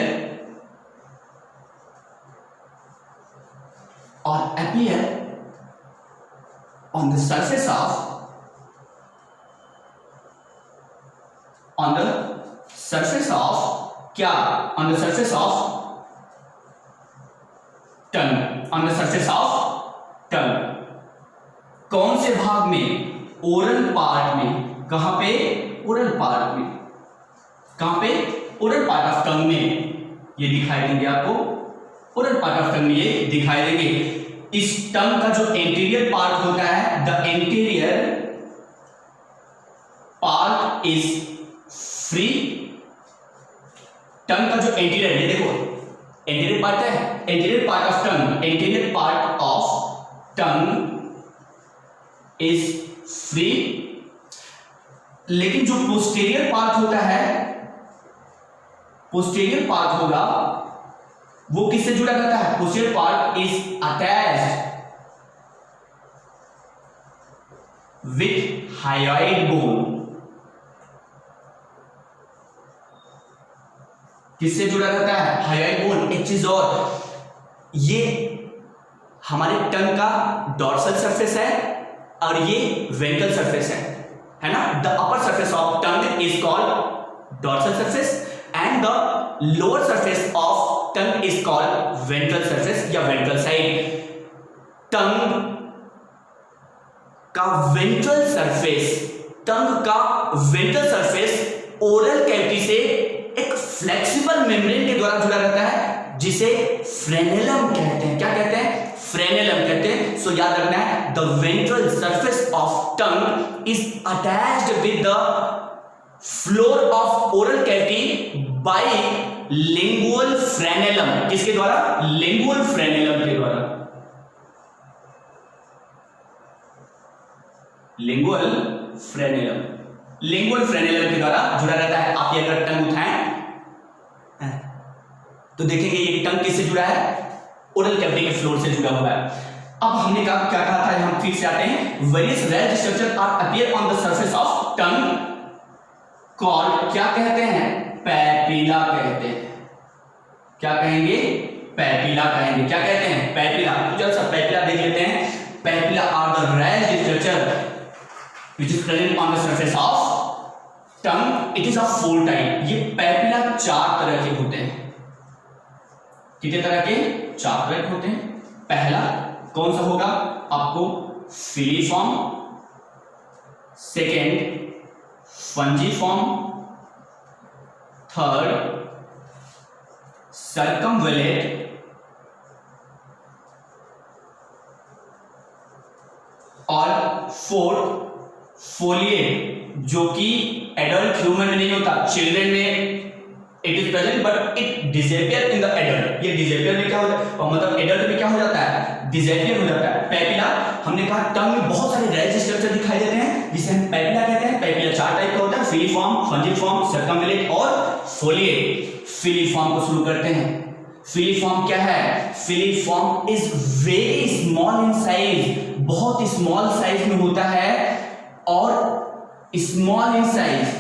on the surface of क्या, on the surface of tongue, on the surface of tongue। कौन से भाग में, ओरल पार्ट में। कहां पे, ओरल पार्ट में। कहां पे, ओरल पार्ट ऑफ टंग में ये दिखाई देंगे आपको, ओरल पार्ट ऑफ टंग में ये दिखाई देंगे। इस टंग का जो एंटीरियर पार्ट होता है, the anterior part is free. Tongue का जो एंटीरियर, ये देखो एंटीरियर पार्ट है, anterior part of tongue, anterior part of tongue is free. लेकिन जो पोस्टीरियर पार्ट होता है, पोस्टीरियर पार्ट होगा वो किससे जुड़ा रहता है? Posterior part is attached with hyoid bone. किससे जुड़ा रहता है? Hyoid bone. एक चीज और, ये हमारे टंग का डॉर्सल सरफेस है और ये वेंट्रल सरफेस है ना। The upper surface of tongue is called dorsal surface and the lower surface of tongue is called ventral surface या वेंट्रल साइड। टंग का वेंट्रल सरफेस, टंग का वेंट्रल सरफेस ओरल कैविटी से एक फ्लेक्सिबल मेम्ब्रेन के द्वारा जुड़ा रहता है जिसे फ्रेनेलम कहते हैं। क्या कहते हैं? फ्रेनेलम कहते हैं। सो याद रखना है, the ventral surface of tongue is attached with the floor of oral cavity by lingual frenulum. किसके द्वारा? लिंगुअल फ्रेनेलम के द्वारा। लिंगुअल फ्रेनेलम, लिंगुअल फ्रेनेलम के द्वारा जुड़ा रहता है। आप ये अगर टंग उठाएं तो देखेंगे ये टंग किससे जुड़ा है? ओरल कैविटी के फ्लोर से जुड़ा हुआ है। अब हमने क्या कहा था, हम फिर से आते हैं। Various red structure are appear on the surface of tongue called, क्या कहते हैं? पैपिला कहते हैं। क्या कहेंगे? पैपिला कहेंगे। क्या कहते हैं? पैपिला। तो जब सब पैपिला देख लेते हैं। Papilla are the red structure which is present on the surface of tongue. It is of 4 type. ये पैपिला 4 तरह के होते हैं। कितने तरह के? 4 तरह के होते हैं। पहला कौन सा होगा आपको? फिलीफॉर्म, सेकेंड फंजीफॉर्म, थर्ड सर्कमवेलेट, और फोर्थ फोलिएट, जो कि एडल्ट ह्यूमन में नहीं होता, चिल्ड्रन में it is present but it disappear in the adult. ये डिसअपियर में क्या होता है, मतलब एडल्ट में क्या हो जाता है? डिसअपियर हो जाता है। पैपिला, हमने कहा टंग में बहुत सारे रेड स्ट्रक्चर दिखाई देते हैं जिसे हम पैपिला कहते हैं। पैपिला 4 टाइप का होता है, फिलीफॉर्म, फंजीफॉर्म, सर्कमवेलेट और फोलिएट। फिलीफॉर्म को शुरू करते हैं। फिलीफॉर्म क्या है? Filiform is very small in size, बहुत स्मॉल साइज में होता है। और स्मॉल इन साइज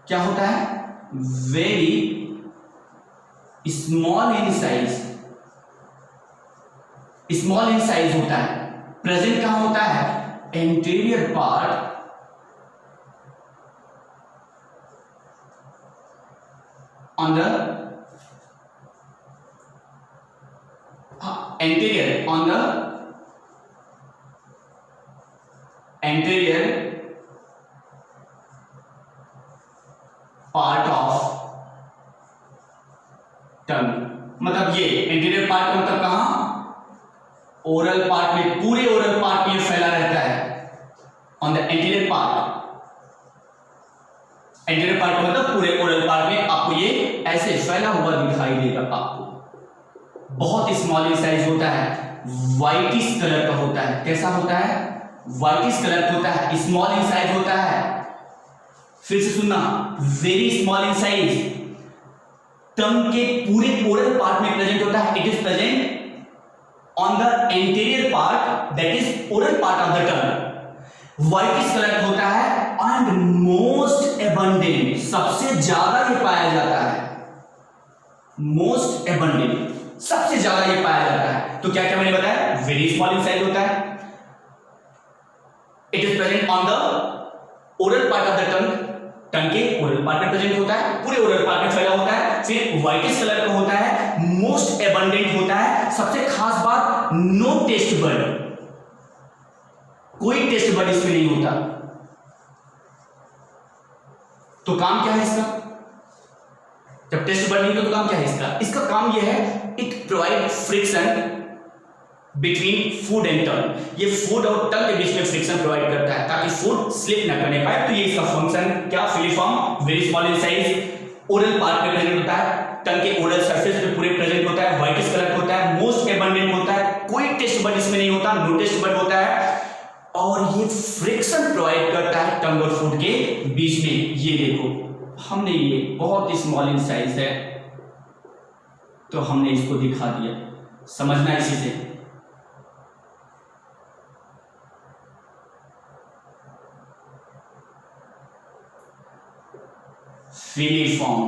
क्या होता है? Very small in size, small in size होता है। प्रेजेंट कहां होता है? Anterior part on the anterior on the anterior part of tongue। मतलब ये एंटीरियर पार्ट मतलब कहां? ओरल पार्ट में, पूरे ओरल पार्ट में फैला रहता है। On the anterior part, anterior part मतलब पूरे ओरल पार्ट में आपको ये ऐसे फैला हुआ दिखाई देगा। आपको बहुत स्मॉल इन साइज होता है, व्हाइटिश कलर का होता है। कैसा होता है? व्हाइटिश कलर का होता है, स्मॉल इन साइज होता है। फिर से सुनना, वेरी स्मॉल इन साइज, टंग के पूरे ओरल पार्ट में प्रेजेंट होता है। It is present on the anterior part, that is oral part of the tongue. Whitish colour होता है एंड मोस्ट एबंडेंट, सबसे ज्यादा ये पाया जाता है। मोस्ट एबंडेंट, सबसे ज्यादा ये पाया जाता है। तो क्या क्या मैंने बताया? वेरी स्मॉल इन साइज होता है। It is present on the oral part of the tongue, tongue के ओरल पार्ट में प्रेजेंट होता है, पूरे ओरल पार्ट में फैला होता है। फिर व्हाइटिश कलर का होता है, मोस्ट एबंडेंट होता है। सबसे खास बात, नो टेस्ट बड, कोई टेस्ट बड इसमें नहीं होता। तो काम क्या है इसका? जब टेस्ट बड नहीं होता तो काम क्या है इसका? इसका काम यह है, it provide friction between food and tongue. ये फूड और टंग के बीच में फ्रिक्शन प्रोवाइड करता है ताकि फूड स्लिप ना करने पाए। तो ये इसका फंक्शन क्या, filiform, very small in size, oral part में प्रेजेंट होता है, टंग के ओरल सरफेस पे पूरे प्रेजेंट होता है, व्हाइटिश कलर होता है, मोस्ट एबंडेंट होता है, कोई टेस्ट बड इसमें नहीं होता, नो टेस्ट बड होता है, और ये फ्रिक्शन प्रोवाइड करता है टंग और फूड के बीच में। ये देखो हमने, ये बहुत ही स्मॉल इन साइज है तो हमने इसको दिखा दिया, समझना इसी से। फिलीफॉर्म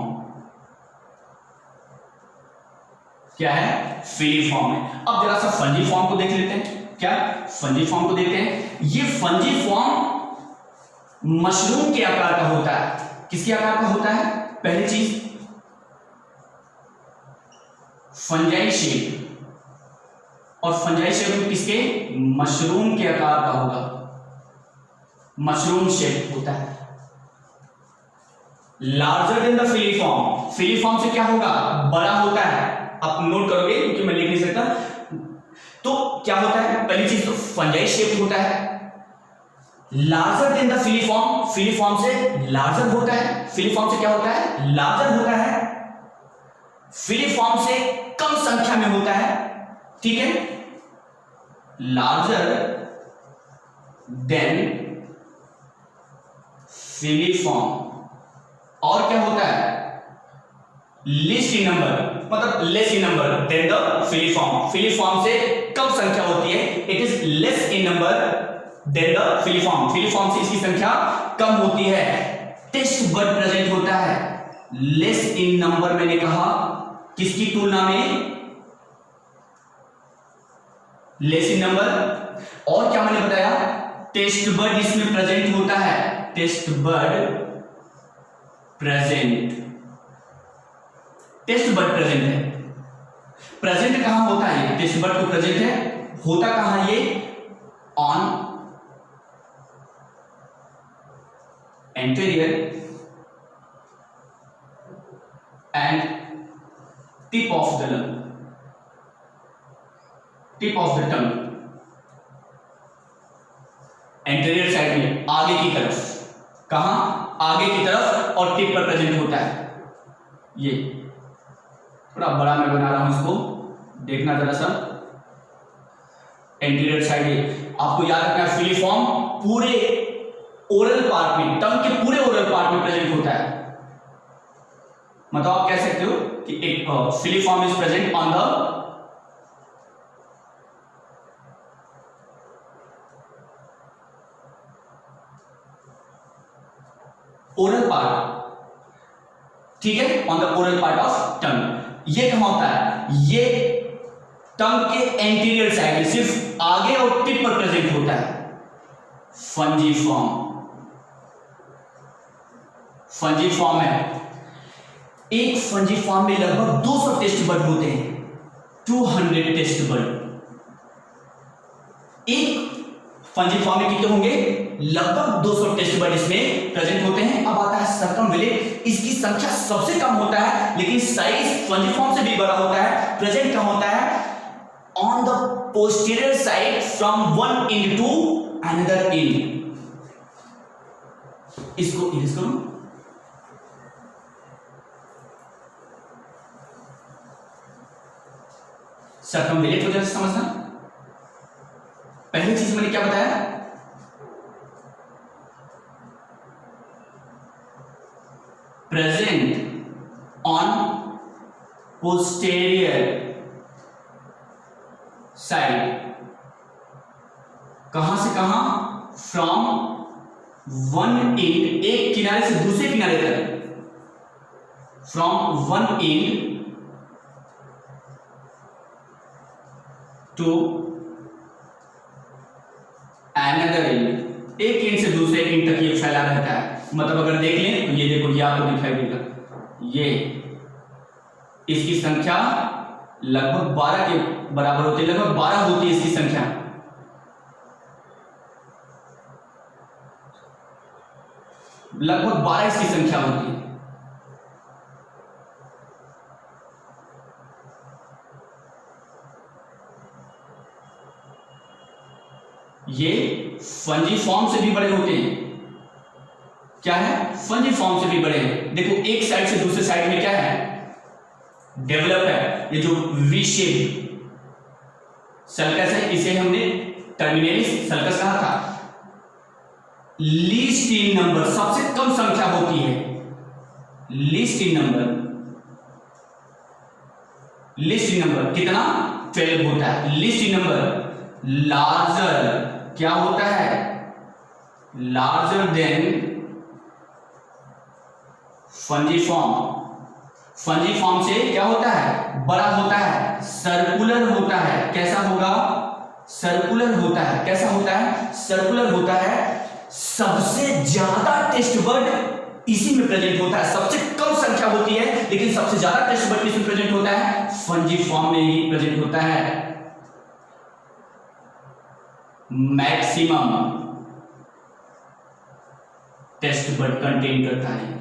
क्या है, फिलीफॉर्म है। अब जरा सा फंजीफॉर्म को देख लेते हैं। क्या, फंजीफॉर्म को देखते हैं। ये फंजीफॉर्म मशरूम के आकार का होता है। किसके आकार का होता है? पहली चीज फंजाई शेप, और फंजाई शेप में किसके, मशरूम के आकार का होगा, मशरूम शेप होता है। Larger than the filiform, filiform से क्या होगा, बड़ा होता है। आप नोट करोगे क्योंकि मैं लिख नहीं सकता। तो क्या होता है, पहली चीज तो फंजाई शेप होता है। Larger than the filiform, filiform से लार्जर होता है। फिलीफॉर्म से क्या होता है, लार्जर होता है। फिलीफॉर्म से कम संख्या में होता है, ठीक है, लार्जर देन फिलीफॉर्म। और क्या होता है, लिस्ट इन नंबर, मतलब less in number than the filiform. Filiform से कम संख्या होती है, it is less in number than the filiform. Filiform से इसकी संख्या कम होती है। टेस्ट बड प्रेजेंट होता है, लेस इन नंबर, मैंने कहा किसकी तुलना में, लेस इन नंबर। और क्या मैंने बताया, टेस्ट बड इसमें प्रेजेंट होता है, taste bud present, taste bud present है। प्रेजेंट कहां होता है, टेस्ट बड तो प्रेजेंट है, होता कहां ये, on anterior and tip of the lung, tip of the tongue, anterior side में, आगे की तरफ, कहां, आगे की तरफ, और टिप पर प्रेजेंट होता है। ये थोड़ा बड़ा मैं बना रहा हूं इसको, देखना जरा सा। एंटीरियर साइड, आपको याद रखना है फिलीफॉर्म पूरे ओरल पार्ट में, टंग के पूरे ओरल पार्ट में प्रेजेंट होता है। मतलब आप कह सकते हो कि एक filiform is present on the oral part, ठीक है, on the oral part of टंग। ये कहां होता है, ये टंग के एंटीरियर साइड में, सिर्फ आगे और टिप पर प्रेजेंट होता है। फंजीफॉर्म, फंजीफॉर्म है। एक फंजीफॉर्म में लगभग 200 टेस्ट बड होते हैं, 200 टेस्ट बड। एक फंजीफॉर्म में कितने होंगे, लगभग 200 टेस्ट बड इसमें प्रेजेंट होते हैं। अब आता है सर्कमविलेट, इसकी संख्या सबसे कम होता है लेकिन साइज फंजीफॉर्म से भी बड़ा होता है। प्रेजेंट कहां होता है, on the posterior side from one end to another end. इसको इरेज करो, सर्कमविलेट वजह से समझना। पहली चीज मैंने क्या बताया, प्रेजेंट ऑन पोस्टेरियर साइड, कहां से कहां, फ्रॉम वन एंड, एक किनारे से दूसरे किनारे तक, from one end to another end, एक एंड से दूसरे एंड तक ये फैला रहता है। मतलब अगर देख लें तो ये देखो, ये आपको दिखाई देगा, ये इसकी संख्या लगभग 12 के बराबर होती है, लगभग 12 होती है इसकी संख्या। लगभग 12 इसकी संख्या होती है। फंजीफॉर्म से भी बड़े होते हैं। क्या है? फंजीफॉर्म से भी बड़े हैं। देखो एक साइड से दूसरे साइड में क्या है? डेवलप है। ये जो वी शेप सल्कस है, इसे हमने टर्मिनेलिस सल्कस कहा था। लीस्ट इन नंबर, सबसे कम संख्या होती है। Least in number, list in number कितना? 12 होता है। लिस्ट इन नंबर लार्जर, क्या होता है? Larger than फंजीफॉर्म। फंजीफॉर्म से क्या होता है? बड़ा होता है, सर्कुलर होता है। कैसा होगा? सर्कुलर होता है। कैसा होता है? सर्कुलर होता है। सबसे ज्यादा टेस्ट बर्ड इसी में प्रेजेंट होता है। सबसे कम संख्या होती है लेकिन सबसे ज्यादा टेस्ट बर्ड किसमें प्रेजेंट होता है? फंजीफॉर्म में ही प्रेजेंट होता है। मैक्सिमम टेस्ट बर्ड कंटेन करता है।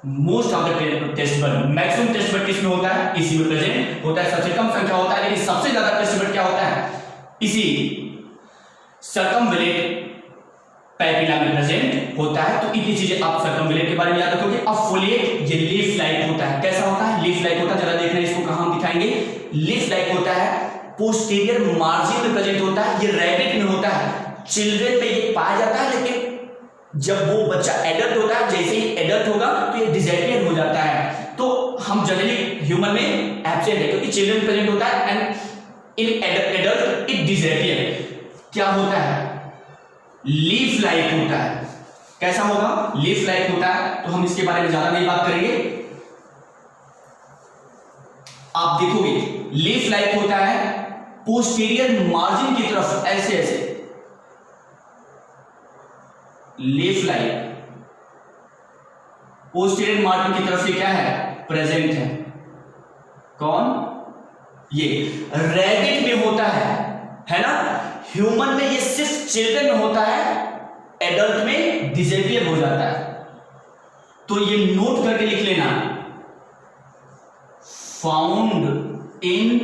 Most of the taste bud, maximum taste bud किसमें होता है? इसी में प्रेजेंट होता है। सबसे कम संख्या होता है लेकिन सबसे ज्यादा टेस्ट बर्ड क्या होता है? इसी सर्कमवेलेट पैपिला में प्रेजेंट होता है। तो इतनी चीजें आप सर्कमवेलेट के बारे में याद रखोगे। अब फोलिएट ये लीफ लाइक होता है। कैसा होता है? लीफ लाइक होता है। जरा देख रहे हैं इसको, कहां हम दिखाएंगे? लीफ लाइक होता है, पोस्टीरियर मार्जिन में प्रेजेंट होता है। ये रैबिट में होता है, चिल्ड्रन में ये पाया जाता है, लेकिन जब वो बच्चा एडल्ट होता है, जैसे ही एडल्ट होगा तो ये डिसअपियर हो जाता है। तो हम जनरली ह्यूमन में एब्सेंट है क्योंकि चिल्ड्रन में प्रेजेंट होता है and in adult it disappear. क्या होता है? लीफ लाइक होता है। कैसा होगा? लीफ लाइक होता है। तो हम इसके बारे में ज्यादा नहीं बात करेंगे। आप देखोगे लीफ लाइक होता है, पोस्टीरियर मार्जिन की तरफ ऐसे ऐसे लीफ लाइक पोस्टीरियर मार्जिन की तरफ से क्या है? प्रेजेंट है। कौन? ये रैबिट में होता है ना? ह्यूमन में ये सिर्फ चिल्ड्रन में होता है, एडल्ट में डिसअपियर हो जाता है। तो ये नोट करके लिख लेना, found in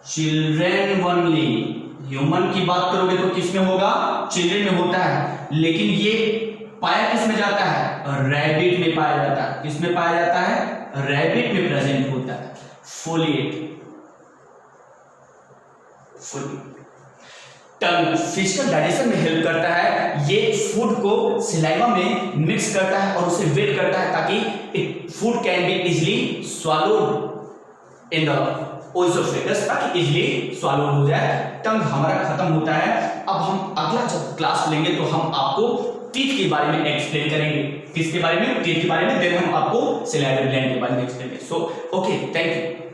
children only. Human की बात करोगे तो किसमें होगा? चिल्ड्रन में होता है, लेकिन ये पाया किसमें जाता है? रैबिट में पाया जाता है। किसमें पाया जाता है? रैबिट में प्रेजेंट होता है। फोलिएट, टंग फिजिकल डाइजेशन में हेल्प करता है। ये फूड को सलाइवा में मिक्स करता है और उसे वेट करता है ताकि food can be easily swallowed in the ओएसोफेगस, ताकि इजिली स्वालोड हो जाए। टंग हमारा खत्म होता है। अब हम अगला जब क्लास लेंगे तो हम आपको टीथ के बारे में एक्सप्लेन करेंगे। किसके बारे में? टीथ के बारे में। देन हम आपको सलाइवरी ग्लैंड के बारे में एक्सप्लेन करेंगे। So okay, thank you.